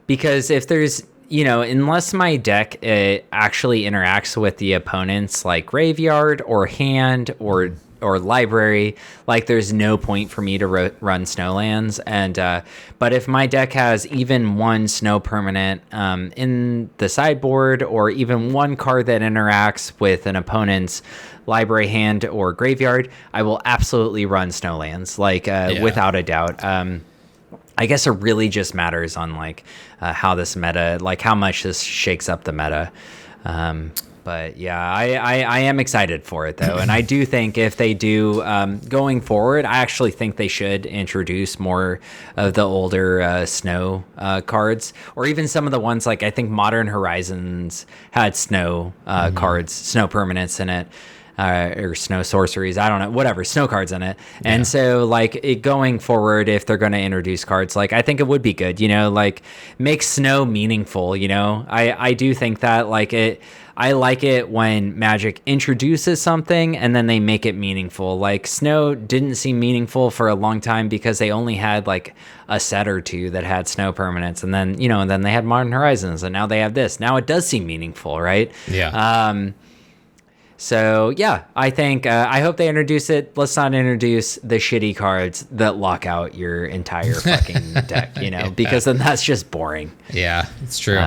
Because if there's unless my deck actually interacts with the opponent's like graveyard or hand or or library, like there's no point for me to run snowlands. And but if my deck has even one snow permanent in the sideboard, or even one card that interacts with an opponent's library, hand, or graveyard, I will absolutely run snowlands, like without a doubt. I guess it really just matters on like how this meta, like how much this shakes up the meta. But yeah, I am excited for it though. And I do think if they do going forward, I actually think they should introduce more of the older snow cards, or even some of the ones like I think Modern Horizons had snow cards, snow permanents in it. Or snow sorceries, I don't know, whatever, snow cards in it. And so like going forward, if they're going to introduce cards, like I think it would be good, you know, like make snow meaningful, you know. I do think that like I like it when Magic introduces something and then they make it meaningful. Like snow didn't seem meaningful for a long time because they only had like a set or two that had snow permanents, and then, you know, and then they had Modern Horizons, and now they have this. Now it does seem meaningful, right? So yeah, I think I hope they introduce it. Let's not introduce the shitty cards that lock out your entire fucking deck, you know, because then that's just boring. Yeah, it's true.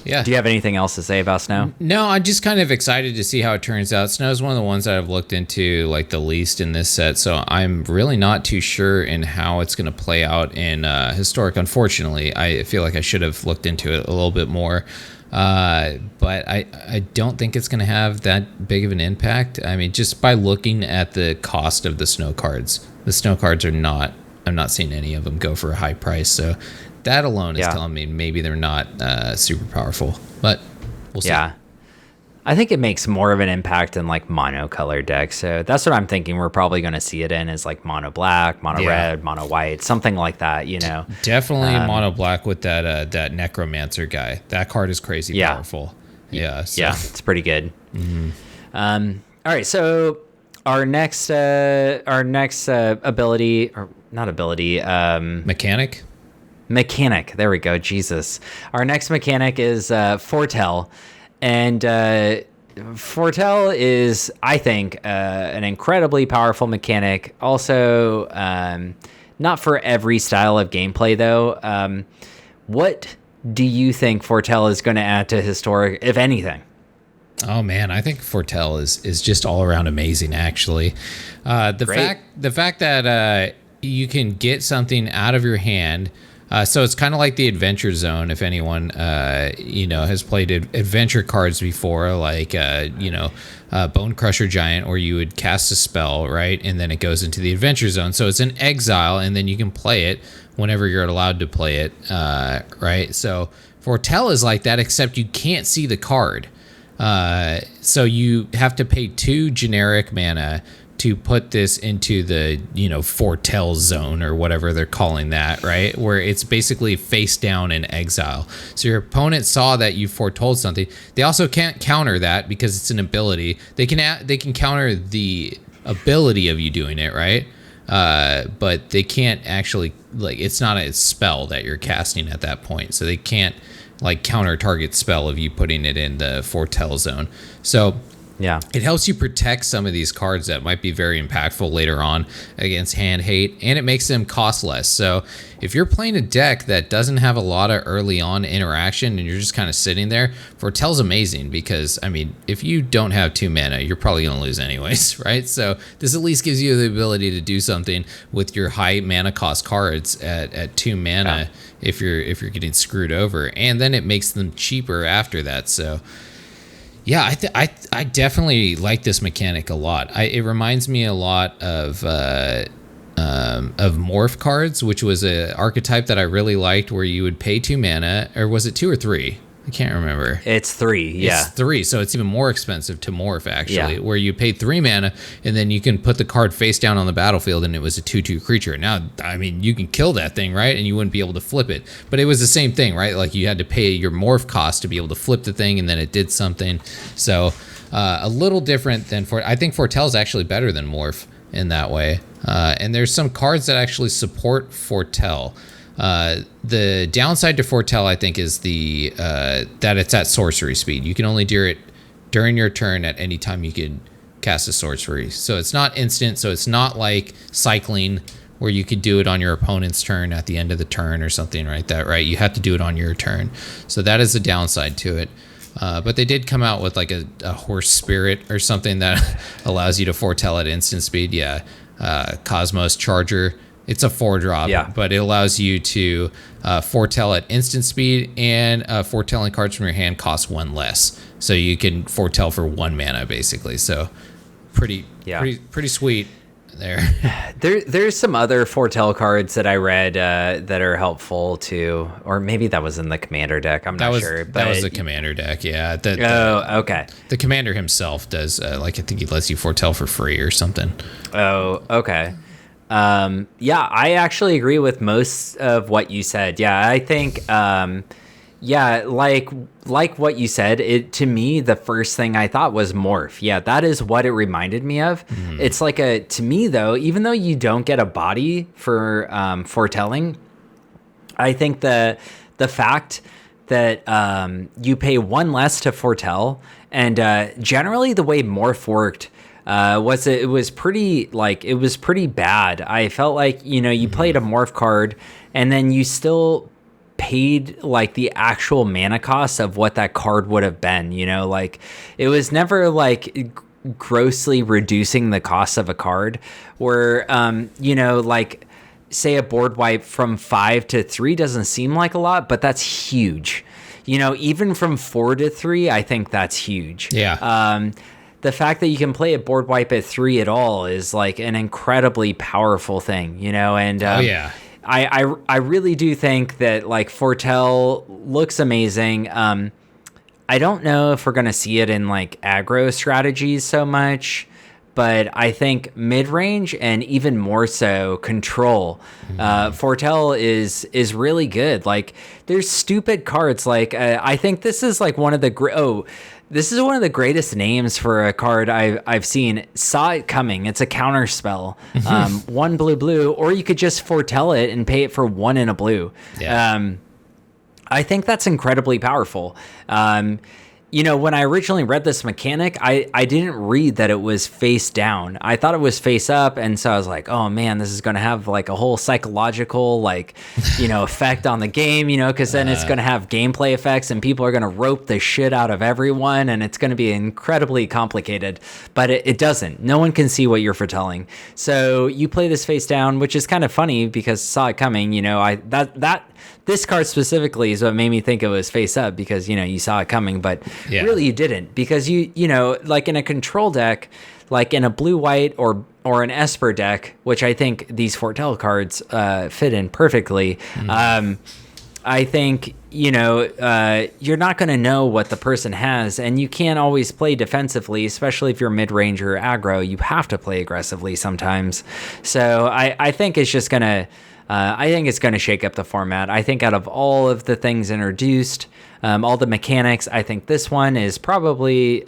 Yeah. Do you have anything else to say about Snow? No, I'm just kind of excited to see how it turns out. Snow is one of the ones that I've looked into like the least in this set, so I'm really not too sure in how it's going to play out in Historic. Unfortunately, I feel like I should have looked into it a little bit more. But I don't think it's going to have that big of an impact. I mean, just by looking at the cost of the snow cards are not, I'm not seeing any of them go for a high price. So that alone is telling me maybe they're not super powerful, but we'll see. Yeah. I think it makes more of an impact in like mono-color decks. So that's what I'm thinking we're probably going to see it in, is like mono black, mono red, mono white, something like that, you know. Definitely mono black with that necromancer guy. That card is crazy powerful. Yeah. So. Yeah, it's pretty good. Mm-hmm. All right, so our next ability, or not ability, mechanic. There we go. Jesus. Our next mechanic is Foretell. And Foretell is, I think, an incredibly powerful mechanic. Also, not for every style of gameplay, though. What do you think Foretell is going to add to Historic, if anything? Oh man, I think Foretell is just all around amazing. Actually, the fact that you can get something out of your hand. So it's kind of like the Adventure Zone. If anyone, has played adventure cards before, like, Bone Crusher Giant, where you would cast a spell, right? And then it goes into the Adventure Zone. So it's an exile, and then you can play it whenever you're allowed to play it, right? So Foretell is like that, except you can't see the card. So you have to pay 2 generic mana to put this into the, Foretell zone, or whatever they're calling that, right? Where it's basically face down in exile. So your opponent saw that you foretold something. They also can't counter that because it's an ability. They can counter the ability of you doing it, right? But they can't actually, like, it's not a spell that you're casting at that point. So they can't, like, counter target spell of you putting it in the Foretell zone. So yeah, it helps you protect some of these cards that might be very impactful later on against hand hate, and it makes them cost less. So if you're playing a deck that doesn't have a lot of early on interaction and you're just kind of sitting there, Foretell's amazing because, I mean, if you don't have 2 mana, you're probably going to lose anyways, right? So this at least gives you the ability to do something with your high mana cost cards at 2 mana if you're getting screwed over, and then it makes them cheaper after that. So yeah, I definitely like this mechanic a lot. It reminds me a lot of morph cards, which was an archetype that I really liked, where you would pay 2 mana, or was it 2 or 3? I can't remember. It's 3, yeah. It's 3, so it's even more expensive to morph, actually, where you pay 3 mana, and then you can put the card face down on the battlefield, and it was a 2/2 creature. Now, I mean, you can kill that thing, right? And you wouldn't be able to flip it. But it was the same thing, right? Like, you had to pay your morph cost to be able to flip the thing, and then it did something. So, a little different than I think Foretell is actually better than morph in that way. And there's some cards that actually support Foretell. The downside to Foretell, I think, is that it's at sorcery speed. You can only do it during your turn at any time you can cast a sorcery. So it's not instant. So it's not like cycling where you could do it on your opponent's turn at the end of the turn or something like that, right? You have to do it on your turn. So that is the downside to it. But they did come out with like a horse spirit or something that allows you to foretell at instant speed. Yeah. Cosmos Charger. It's a 4-drop, but it allows you to foretell at instant speed, and foretelling cards from your hand cost 1 less. So you can foretell for 1 mana basically. So pretty sweet there. There's some other foretell cards that I read that are helpful too, or maybe that was in the commander deck. I'm not sure. But that was the commander deck. Yeah. Okay. The commander himself does I think he lets you foretell for free or something. Oh, okay. I actually agree with most of what you said. Yeah, I think, like what you said, it, to me, the first thing I thought was morph. Yeah, that is what it reminded me of. Mm-hmm. It's like to me though, even though you don't get a body for, foretelling, I think the fact that, you pay 1 less to foretell, and, generally the way morph worked, it was pretty bad. I felt like, you played a morph card and then you still paid like the actual mana cost of what that card would have been, like it was never like grossly reducing the cost of a card where, like say a board wipe from 5 to 3 doesn't seem like a lot, but that's huge. Even from 4 to 3, I think that's huge. Yeah. The fact that you can play a board wipe at 3 at all is like an incredibly powerful thing, and I really do think that like Foretell looks amazing. I don't know if we're going to see it in like aggro strategies so much, but I think mid-range and even more so control, Foretell is really good. Like there's stupid cards. Like I think this is like one of the this is one of the greatest names for a card I've seen. Saw it coming. It's a counter spell. 1 blue, or you could just foretell it and pay it for 1 in a blue. Yeah. I think that's incredibly powerful. When I originally read this mechanic, I didn't read that it was face down. I thought it was face up, and so I was like, oh man, this is going to have like a whole psychological effect on the game, because then it's going to have gameplay effects and people are going to rope the shit out of everyone and it's going to be incredibly complicated, but it doesn't. No one can see what you're foretelling. So you play this face down, which is kind of funny because saw it coming, this card specifically is what made me think it was face up because, you saw it coming, but really you didn't, because like in a control deck, like in a blue-white or an Esper deck, which I think these Foretell cards fit in perfectly. I think, you're not going to know what the person has, and you can't always play defensively, especially if you're mid-range or aggro. You have to play aggressively sometimes. So I think it's just going to... I think it's going to shake up the format. I think out of all of the things introduced, all the mechanics, I think this one is probably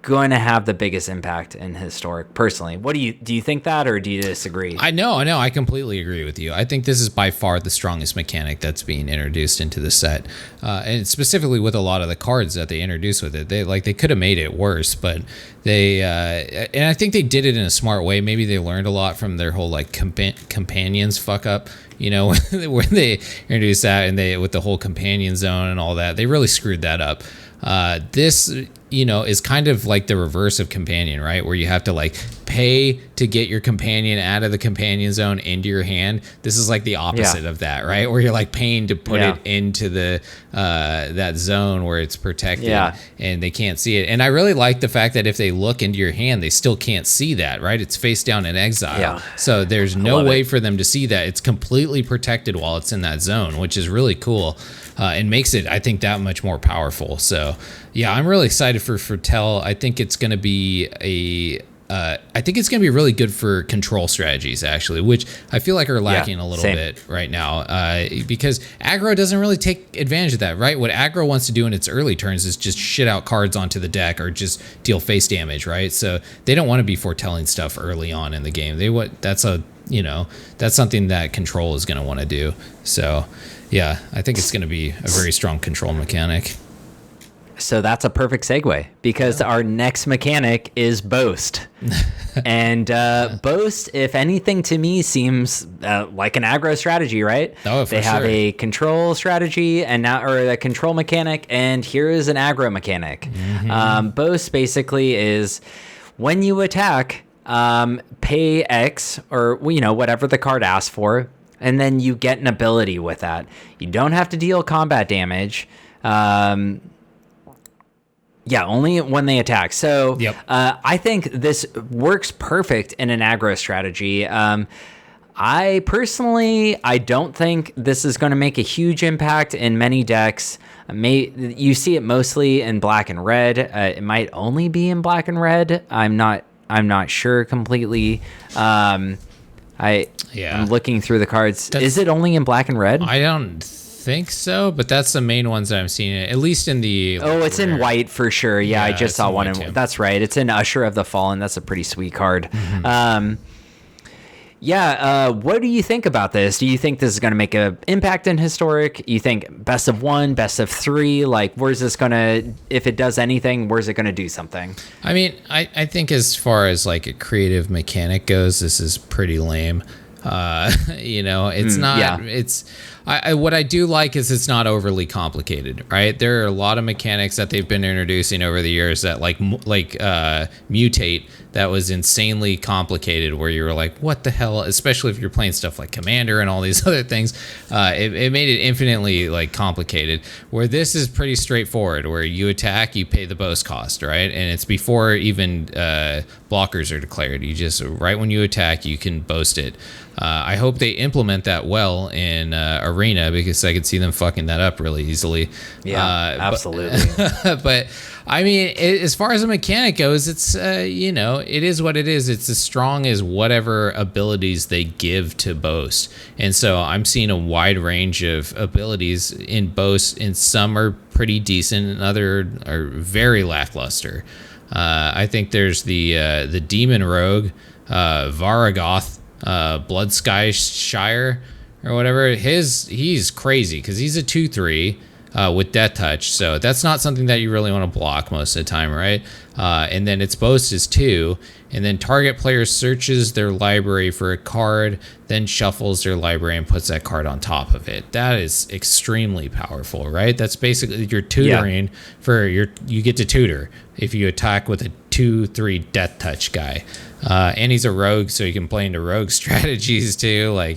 going to have the biggest impact in Historic, personally. What do you think that, or do you disagree? I know. I completely agree with you. I think this is by far the strongest mechanic that's being introduced into the set, and specifically with a lot of the cards that they introduced with it. They could have made it worse, but they and I think they did it in a smart way. Maybe they learned a lot from their whole like companions fuck up, where they introduced that, and they with the whole companion zone and all that, they really screwed that up. This is kind of like the reverse of companion, right? Where you have to like pay to get your companion out of the companion zone into your hand. This is like the opposite of that, right? Where you're like paying to put it into the that zone where it's protected and they can't see it. And I really like the fact that if they look into your hand, they still can't see that, right? It's face down in exile. Yeah. So there's no way for them to see that. It's completely protected while it's in that zone, which is really cool. And makes it, I think, that much more powerful. So, yeah, I'm really excited for Foretell. I think it's going to be really good for control strategies, actually, which I feel like are lacking a little bit right now, because aggro doesn't really take advantage of that, right? What aggro wants to do in its early turns is just shit out cards onto the deck or just deal face damage, right? So they don't want to be foretelling stuff early on in the game. That's something that control is going to want to do. So. Yeah, I think it's going to be a very strong control mechanic. So that's a perfect segue because our next mechanic is boast. And boast, if anything, to me seems like an aggro strategy, right? Oh, for They have sure. a control strategy and now, or a control mechanic, and here is an aggro mechanic. Boast basically is when you attack, pay X or whatever the card asks for, and then you get an ability with that. You don't have to deal combat damage. Yeah, only when they attack. So Yep. I think this works perfect in an aggro strategy. I don't think this is going to make a huge impact in many decks. You see it mostly in black and red. It might only be in black and red. I'm not sure completely. I'm looking through the cards. Is it only in black and red? I don't think so, but that's the main ones that I'm seeing, at least in the it's in white for sure. Yeah, I Yeah, just it's saw in one white in too. that's right, it's in Usher of the Fallen. That's a pretty sweet card. What do you think about this? Do you think this is going to make an impact in Historic? You think best of 1, best of 3, like where's this going to, if it does anything, where's it going to do something? I mean, I think as far as like a creative mechanic goes, this is pretty lame. It's not. yeah. It's what I do like is it's not overly complicated, right? There are a lot of mechanics that they've been introducing over the years that like mutate. That was insanely complicated, where you were like, what the hell? Especially if you're playing stuff like Commander and all these other things, it made it infinitely like complicated. Where this is pretty straightforward, where you attack, you pay the boast cost, right? And it's before even blockers are declared. You just, right when you attack, you can boast it. I hope they implement that well in Arena, because I could see them fucking that up really easily. Yeah, absolutely. But I mean, as far as a mechanic goes, it's it is what it is. It's as strong as whatever abilities they give to boast. And so I'm seeing a wide range of abilities in boast, and some are pretty decent and other are very lackluster. I think there's the demon rogue, Varagoth, Blood Sky Shire or whatever. He's crazy because he's a 2/3 with Death Touch, so that's not something that you really want to block most of the time, right? And then its boast is 2, and then target player searches their library for a card, then shuffles their library and puts that card on top of it. That is extremely powerful, right? That's basically your tutoring for you get to tutor if you attack with a 2/3 Death Touch guy. And he's a rogue, so you can play into rogue strategies too. Like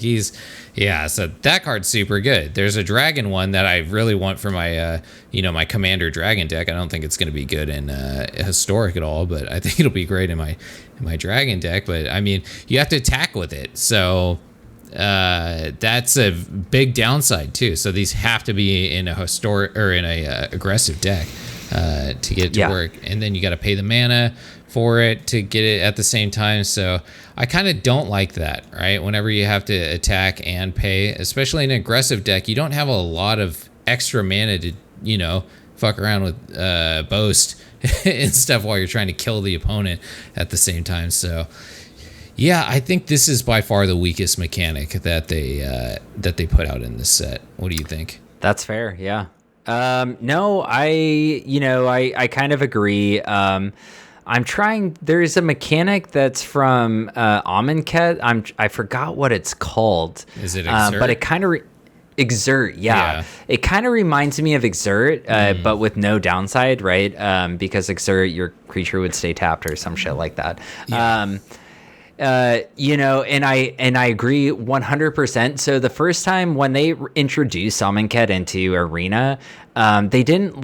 so that card's super good. There's a dragon one that I really want for my, my commander dragon deck. I don't think it's going to be good in Historic at all, but I think it'll be great in my dragon deck. But I mean, you have to attack with it, so that's a big downside too. So these have to be in a Historic or in a aggressive deck to get it to work, and then you got to pay the mana for it to get it at the same time. So I kind of don't like that, right? Whenever you have to attack and pay, especially in an aggressive deck, you don't have a lot of extra mana to, fuck around with boast and stuff while you're trying to kill the opponent at the same time. So yeah, I think this is by far the weakest mechanic that they put out in this set. What do you think? That's fair. Yeah. No, I kind of agree. I'm trying. There's a mechanic that's from Amonkhet. I forgot what it's called. Is it Exert? But it kind of Exert. Yeah. It kind of reminds me of Exert, but with no downside, right? Because Exert, your creature would stay tapped or some shit like that. Yeah. And I agree 100%. So the first time when they introduced Amonkhet into Arena, they didn't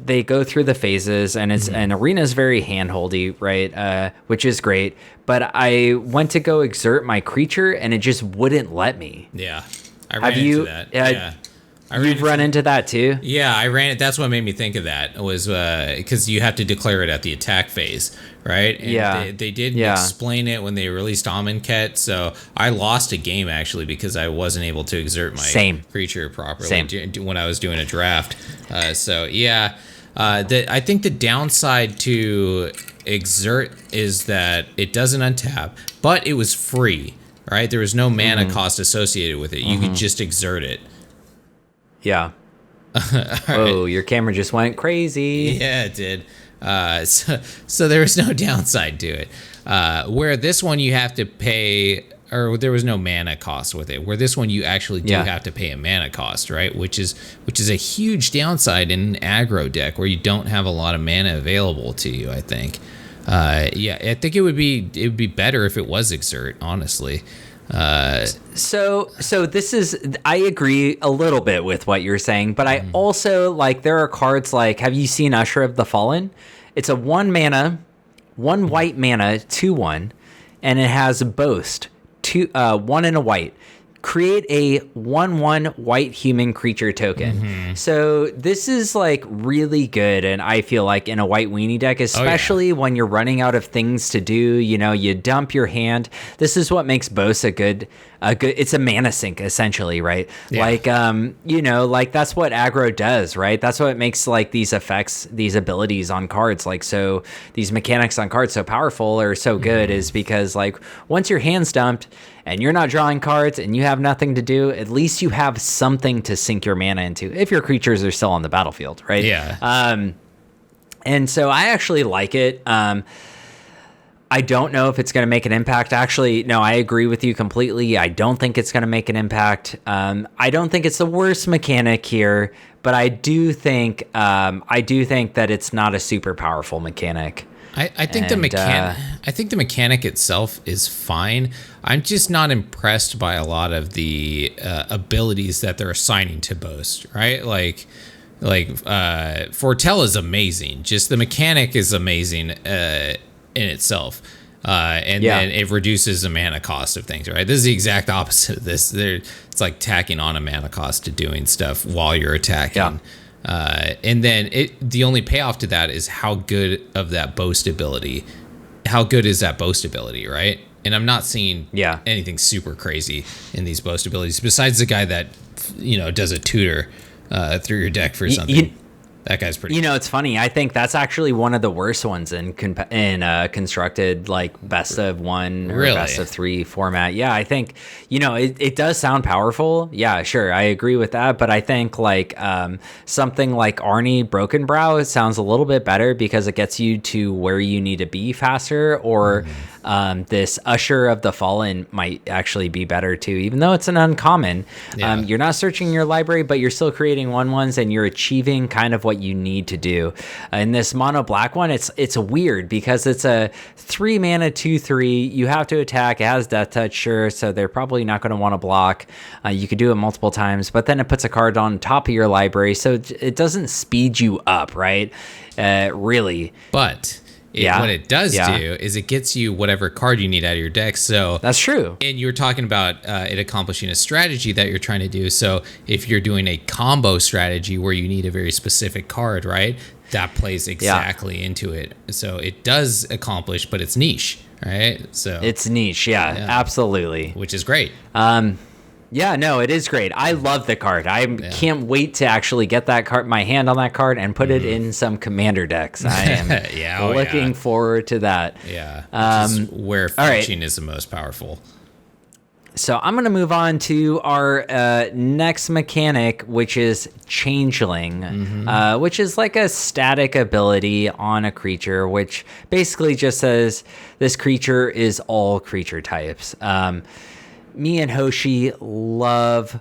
they go through the phases, and and Arena is very handholdy, right? Which is great. But I went to go exert my creature, and it just wouldn't let me. Yeah, I ran into that. You've run into that too? Yeah, I ran it. That's what made me think of that, was because you have to declare it at the attack phase, right? And they did explain it when they released Amonkhet, so I lost a game actually because I wasn't able to exert my creature properly when I was doing a draft. I think the downside to exert is that it doesn't untap, but it was free, right? There was no mana cost associated with it. You could just exert it. Yeah. Oh, your camera just went crazy. Yeah, it did. So there was no downside to it. Where this one you have to pay, or there was no mana cost with it. Where this one you actually do have to pay a mana cost, right? Which is a huge downside in an aggro deck where you don't have a lot of mana available to you. I think. I think it would be better if it was Exert, honestly. So this is, I agree a little bit with what you're saying, but I also like, there are cards like, have you seen Usher of the Fallen? It's a 1 white mana, 2/1, and it has boast, 1 and a white. Create a 1/1 white human creature token. So this is like really good, and I feel like in a white weenie deck, especially when you're running out of things to do, you dump your hand. This is what makes boast a good. It's a mana sink essentially, right? Yeah. Like like that's what aggro does, right? That's what makes like these effects, these abilities on cards, like so these mechanics on cards so powerful or so good is because like once your hand's dumped and you're not drawing cards and you have nothing to do, at least you have something to sink your mana into if your creatures are still on the battlefield, right? Yeah. And so I actually like it. I don't know if it's going to make an impact. Actually, no, I agree with you completely. I don't think it's going to make an impact. I don't think it's the worst mechanic here, but I do think that it's not a super powerful mechanic. I think the mechanic itself is fine. I'm just not impressed by a lot of the abilities that they're assigning to boast, right? Like Foretell is amazing. Just the mechanic is amazing in itself. Then it reduces the mana cost of things, right? This is the exact opposite of this. It's like tacking on a mana cost to doing stuff while you're attacking. And then the only payoff to that is how good of that boast ability. How good is that boast ability, right? And I'm not seeing anything super crazy in these boast abilities besides the guy that does a tutor through your deck for something. That guy's pretty. It's funny. I think that's actually one of the worst ones in constructed like best of 1 or best of 3 format. Yeah, I think it does sound powerful. Yeah, sure, I agree with that. But I think like something like Arni Broken Brow sounds a little bit better because it gets you to where you need to be faster. Or this Usher of the Fallen might actually be better too, even though it's an uncommon. You're not searching your library, but you're still creating 1/1s and you're achieving kind of what you need to do. In this mono black one, it's weird because it's a 3 mana 2/3. You have to attack. It has death touch, sure, so they're probably not going to want to block. You could do it multiple times, but then it puts a card on top of your library, so it doesn't speed you up, right? Really. But what it does do is it gets you whatever card you need out of your deck. So that's true. And you were talking about it accomplishing a strategy that you're trying to do. So if you're doing a combo strategy where you need a very specific card, right? That plays exactly into it. So it does accomplish, but it's niche, right? So it's niche, absolutely. Which is great. Yeah, no, it is great. I love the card. I can't wait to actually get that card, my hand on that card, and put it in some commander decks. I am looking forward to that. Yeah, which is where fetching is the most powerful. So I'm going to move on to our next mechanic, which is changeling, which is like a static ability on a creature, which basically just says this creature is all creature types. Me and Hoshi love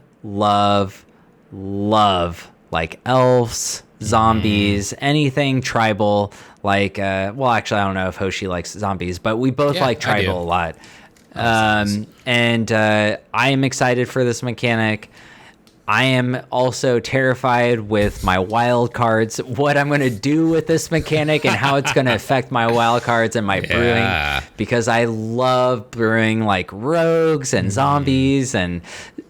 like elves, zombies, anything tribal. Like, well, actually, I don't know if Hoshi likes zombies, but we both like tribal a lot. And I am excited for this mechanic. I am also terrified with my wild cards, what I'm going to do with this mechanic and how it's going to affect my wild cards and my brewing, because I love brewing like rogues and zombies and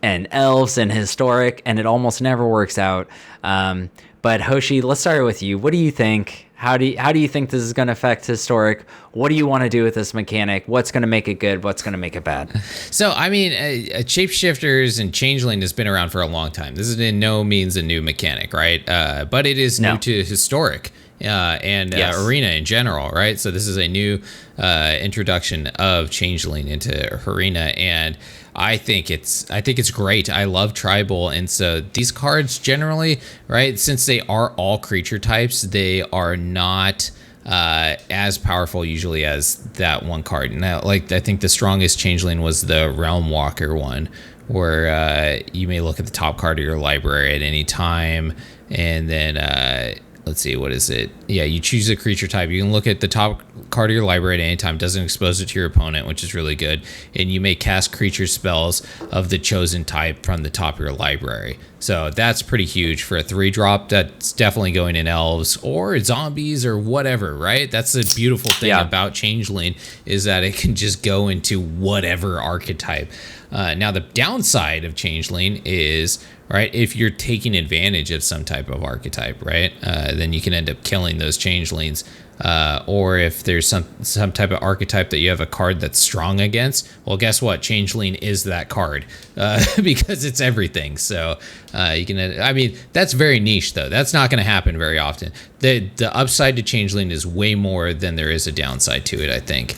elves and historic, and it almost never works out. But Hoshi, let's start with you. What do you think? How do you think this is going to affect historic? What do you want to do with this mechanic? What's going to make it good? What's going to make it bad? So, I mean, shapeshifters and changeling has been around for a long time. This is in no means a new mechanic, right? But it is new to historic. and Yes. Arena in general, right? So this is a new introduction of changeling into Arena, and I think it's great. I love tribal, and so these cards generally, right, since they are all creature types, they are not as powerful usually as that one card. Now, like, I think the strongest changeling was the Realm Walker one, where you may look at the top card of your library at any time, and then let's see, what is it? Yeah, you choose a creature type. You can look at the top card of your library at any time. Doesn't expose it to your opponent, which is really good. And you may cast creature spells of the chosen type from the top of your library. So that's pretty huge for a 3-drop. That's definitely going in elves or zombies or whatever, right? That's the beautiful thing about changeling, is that it can just go into whatever archetype. Now, the downside of changeling is, right, if you're taking advantage of some type of archetype, right, then you can end up killing those changelings. Or if there's some type of archetype that you have a card that's strong against, well, guess what? Changeling is that card because it's everything. So you can, I mean, that's very niche, though. That's not going to happen very often. The upside to changeling is way more than there is a downside to it, I think.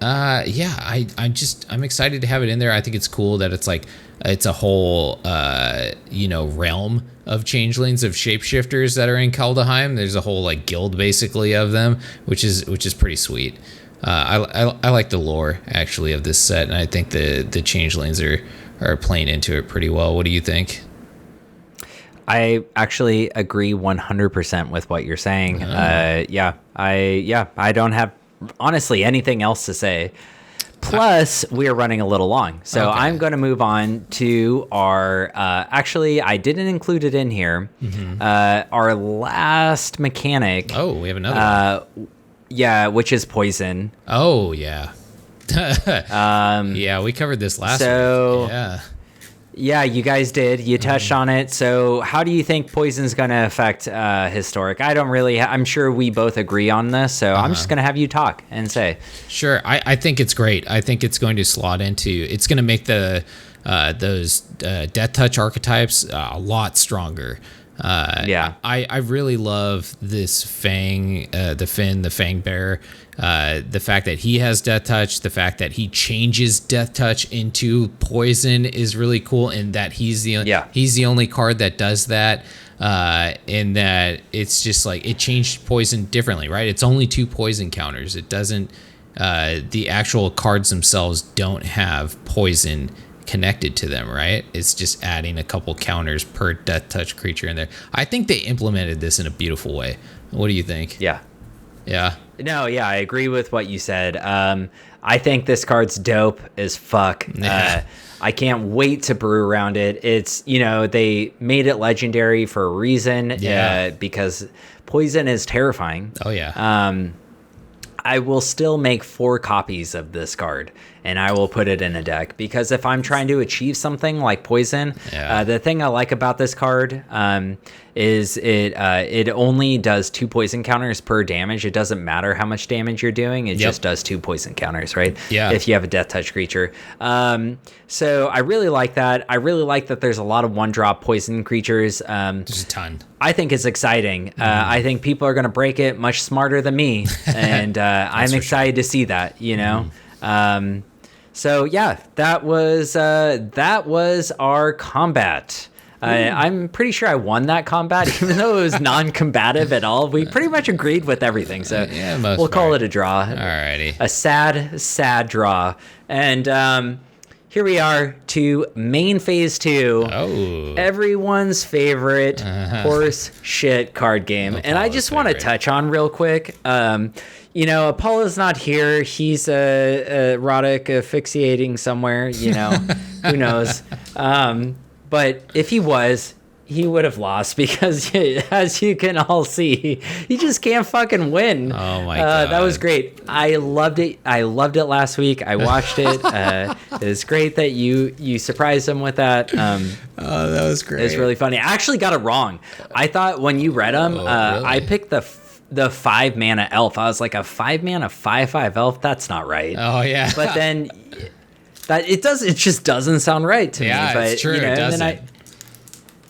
Yeah, I'm excited to have it in there. I think it's cool that it's a whole realm of changelings, of shapeshifters that are in Kaldheim. There's a whole like guild basically of them, which is pretty sweet. I like the lore actually of this set, and I think the changelings are playing into it pretty well. What do you think? I actually agree 100% with what you're saying. I don't have honestly anything else to say. Plus, we're running a little long, so okay. I'm going to move on to our. Actually, I didn't include it in here. Our last mechanic. Oh, we have another one. Yeah, which is poison. Oh yeah. Yeah, we covered this last week. Yeah, you guys did. You touched on it. So how do you think poison's going to affect Historic? I don't really... I'm sure we both agree on this, so I'm just going to have you talk and say. Sure. I think it's great. I think it's going to slot into... It's going to make those Death Touch archetypes a lot stronger. I really love this Fang, the Fang Bear. The fact that he has Death Touch, the fact that he changes Death Touch into poison is really cool, and that he's the only card that does that. In that it's just like it changed poison differently, right? It's only 2 poison counters. It doesn't. The actual cards themselves don't have poison connected to them, right? It's just adding a couple counters per Death Touch creature in there. I think they implemented this in a beautiful way. What do you think? Yeah. No, I agree with what you said. I think this card's dope as fuck. I can't wait to brew around it. It's, they made it legendary for a reason. Because poison is terrifying. Oh yeah. I will still make 4 copies of this card, and I will put it in a deck, because if I'm trying to achieve something like poison, the thing I like about this card is it only does 2 poison counters per damage. It doesn't matter how much damage you're doing. It just does 2 poison counters, right? Yeah. If you have a Death Touch creature. So I really like that. I really like that there's a lot of 1-drop poison creatures. There's a ton. I think it's exciting. I think people are going to break it much smarter than me, and I'm excited to see that. So yeah, that was our combat. I'm pretty sure I won that combat, even though it was non-combative at all. We pretty much agreed with everything, so we'll call it a draw. Alrighty, a sad draw, and here we are to main phase 2. Oh. Everyone's favorite horse shit card game. And I just want to touch on real quick. Apollo's not here. He's erotic asphyxiating somewhere, who knows. But if he was, he would have lost, because as you can all see, he just can't fucking win. Oh my God. That was great. I loved it. I loved it last week. I watched it. It was great that you surprised him with that. Oh, that was great. It was really funny. I actually got it wrong. I thought when you read them, really? I picked the 5-mana elf. I was like, a 5-mana 5/5 elf? That's not right. Oh yeah. But then it just doesn't sound right to me. But, it's true. It doesn't.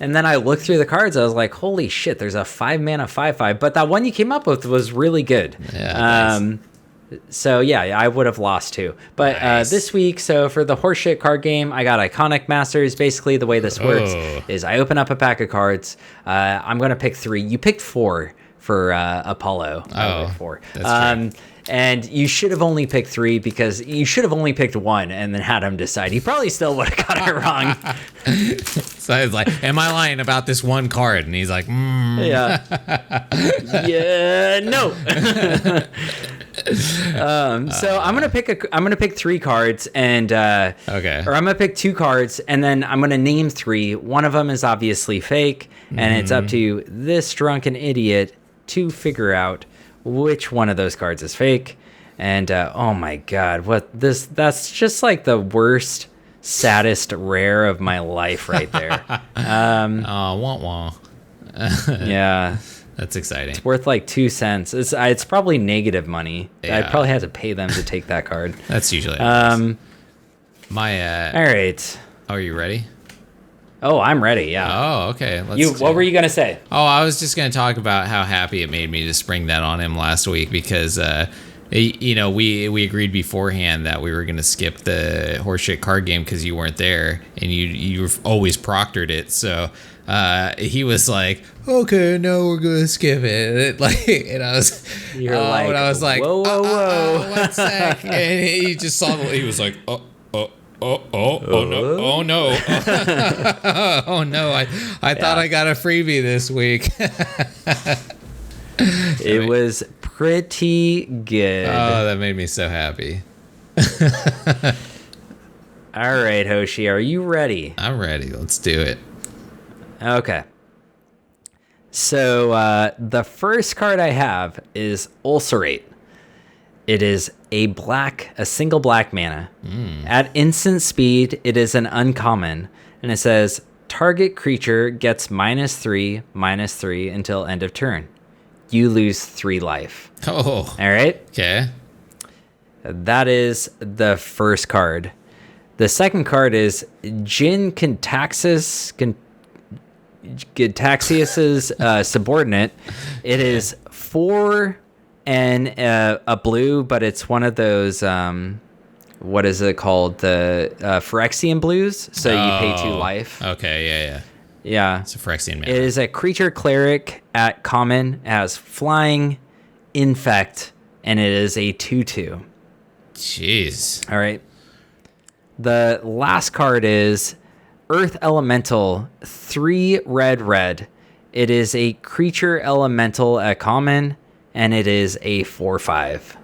And then I looked through the cards. I was like, holy shit, there's a 5-mana 5/5. But that one you came up with was really good. Yeah, nice. So, yeah, I would have lost too. But Nice. this week, so for the horseshit card game, I got Iconic Masters. Basically, the way this works is I open up a pack of cards. I'm going to pick 3. You picked 4 for Apollo. I picked 4. That's true. And you should have only picked 3 because you should have only picked 1 and then had him decide. He probably still would have got it wrong. So I was like, am I lying about this one card? And he's like, Yeah. Yeah, no. So I'm gonna pick 3 cards and Okay. or I'm gonna pick 2 cards and then I'm gonna name 3. One of them is obviously fake, and it's up to this drunken idiot to figure out which one of those cards is fake. And oh my god, that's just like the worst, saddest rare of my life right there. Oh, wah. Yeah. That's exciting. Worth like 2 cents. It's probably negative money. Yeah. I probably had to pay them to take that card. That's usually how it is. All right. Are you ready? Oh, I'm ready. Yeah. Oh, okay. What were you gonna say? Oh, I was just going to talk about how happy it made me to spring that on him last week because, we agreed beforehand that we were going to skip the horseshit card game because you weren't there and you always proctored it. So he was like, okay, no, we're going to skip it. And I was, and I was like, whoa. 1 sec. And he just saw, he was like, oh no. Oh no, I thought I got a freebie this week. It was pretty good. Oh, that made me so happy. All right, Hoshi, are you ready? I'm ready. Let's do it. Okay. So the first card I have is Ulcerate. It is a single black mana. At instant speed, it is an uncommon, and it says target creature gets -3/-3 until end of turn. You lose 3 life. Oh, All right? okay. That is the first card. The second card is Jin Contaxius's subordinate. It is 4 and a blue, but it's one of those what is it called, the Phyrexian blues, so you pay 2 life. Okay, Yeah, it's a Phyrexian man. it is a creature cleric at common. It has flying, infect, and it is a 2/2. Jeez. All right, the last card is Earth Elemental, 3 red. It is a creature elemental at common, and it is a 4/5.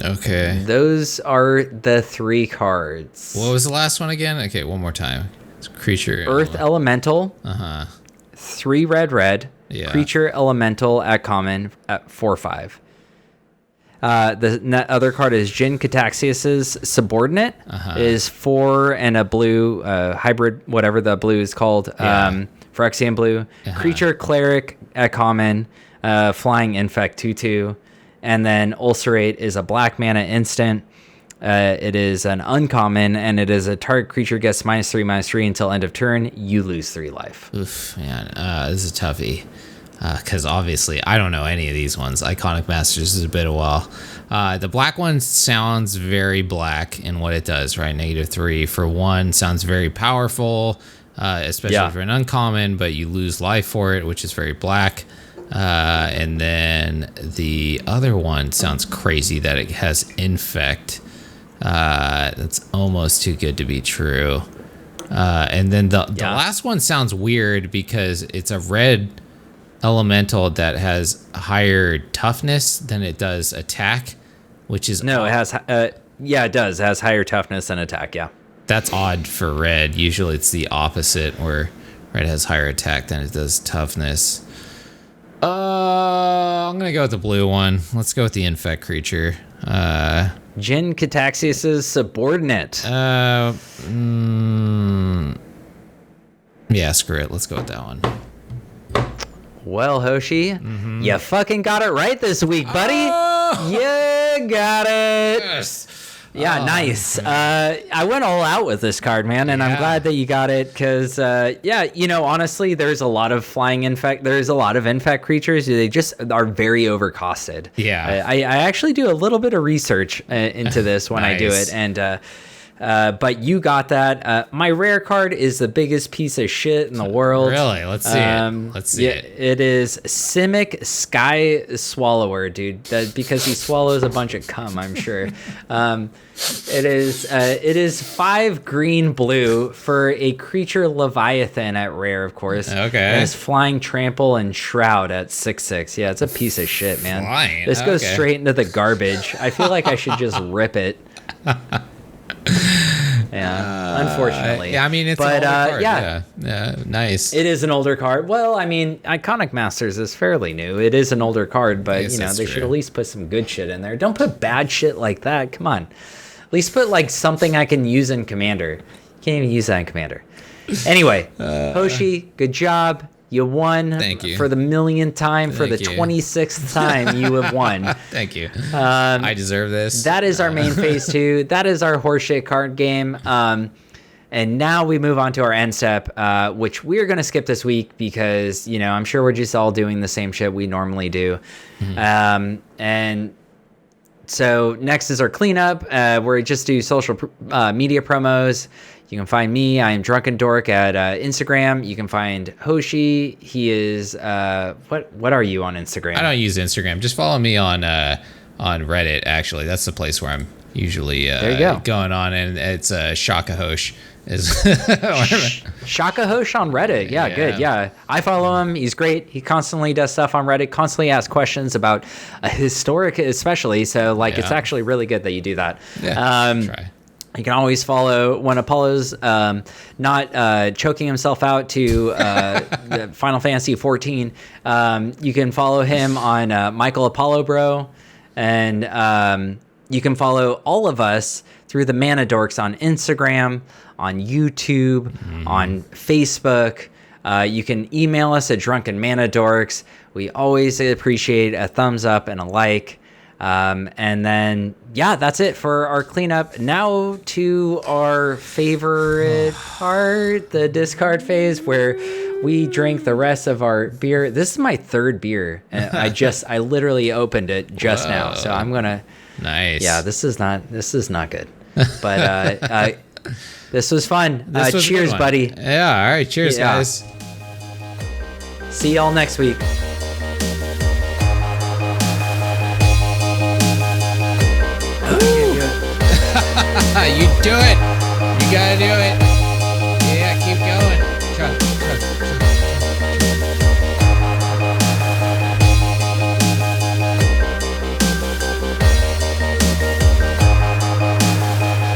Okay. Those are the 3 cards. What was the last one again? Okay, one more time. It's creature. Earth Elemental, 3 red. Yeah. Creature Elemental at common at 4/5. The other card is Jin Contaxius's subordinate. It is 4 and a blue hybrid, whatever the blue is called. Phyrexian blue. Creature cleric at common, flying infect 2/2. And then Ulcerate is a black mana instant. It is an uncommon, and it is a target creature gets -3/-3 until end of turn. You lose 3 life. Oof, man. This is a toughie. Because obviously I don't know any of these ones. Iconic Masters is a bit of a while. The black one sounds very black in what it does, right? -3 for 1 sounds very powerful, especially for an uncommon, but you lose life for it, which is very black. And then the other one sounds crazy that it has infect. That's almost too good to be true. And then the last one sounds weird because it's a red elemental that has higher toughness than it does attack, which is it has it does. It has higher toughness and attack. Yeah, that's odd for red. Usually it's the opposite, where red has higher attack than it does toughness. I'm gonna go with the blue one. Let's go with the infect creature. Jin Contaxius's subordinate. Yeah, screw it. Let's go with that one. Well, Hoshi, you fucking got it right this week, buddy. You got it. Yes. Yeah, nice. I went all out with this card, man, and I'm glad that you got it because, honestly, there's a lot of there's a lot of infect creatures. They just are very overcosted. Yeah. I actually do a little bit of research into this when I do it, and but you got that. My rare card is the biggest piece of shit in the world. Really? Let's see it. Let's see it. It is Simic Sky Swallower, dude. Because he swallows a bunch of cum, I'm sure. It is 5 green blue for a creature Leviathan at rare, of course. Okay. It's flying trample and shroud at 6/6. Yeah, it's a piece of shit, man. Flying. This goes straight into the garbage. I feel like I should just rip it. Yeah, unfortunately. Yeah, I mean, it's an older card. Yeah, nice. It is an older card. Well, I mean, Iconic Masters is fairly new. It is an older card, but, they should at least put some good shit in there. Don't put bad shit like that. Come on. At least put, like, something I can use in Commander. You can't even use that in Commander. Anyway, Hoshi, good job. You won. Thank you. For the millionth time, for the 26th time, you have won. Thank you. I deserve this. That is our main phase 2. That is our horseshit card game. And now we move on to our end step, which we're going to skip this week because, I'm sure we're just all doing the same shit we normally do. Mm-hmm. And so next is our cleanup, where we just do social media promos. You can find me. I am DrunkenDork at Instagram. You can find Hoshi. He is what are you on Instagram? I don't use Instagram. Just follow me on Reddit. Actually, that's the place where I'm usually there you go. Going on, and it's Shaka Hosh. Shaka Hosh on Reddit. Yeah, good. Yeah, I follow him. He's great. He constantly does stuff on Reddit. Constantly asks questions about historic, especially. So it's actually really good that you do that. Yeah. Try. You can always follow when Apollo's not choking himself out to the Final Fantasy 14. You can follow him on Michael Apollo Bro, and you can follow all of us through the Mana Dorks on Instagram, on YouTube, on Facebook. You can email us at drunkenmanadorks. We always appreciate a thumbs up and a like. And then, that's it for our cleanup. Now to our favorite part, the discard phase, where we drink the rest of our beer. This is my 3rd beer. And I literally opened it just now. So I'm going to, nice. Yeah, this is not good, but, this was fun. Cheers, buddy. Yeah. All right. Cheers, guys. See y'all next week. You do it. You gotta do it.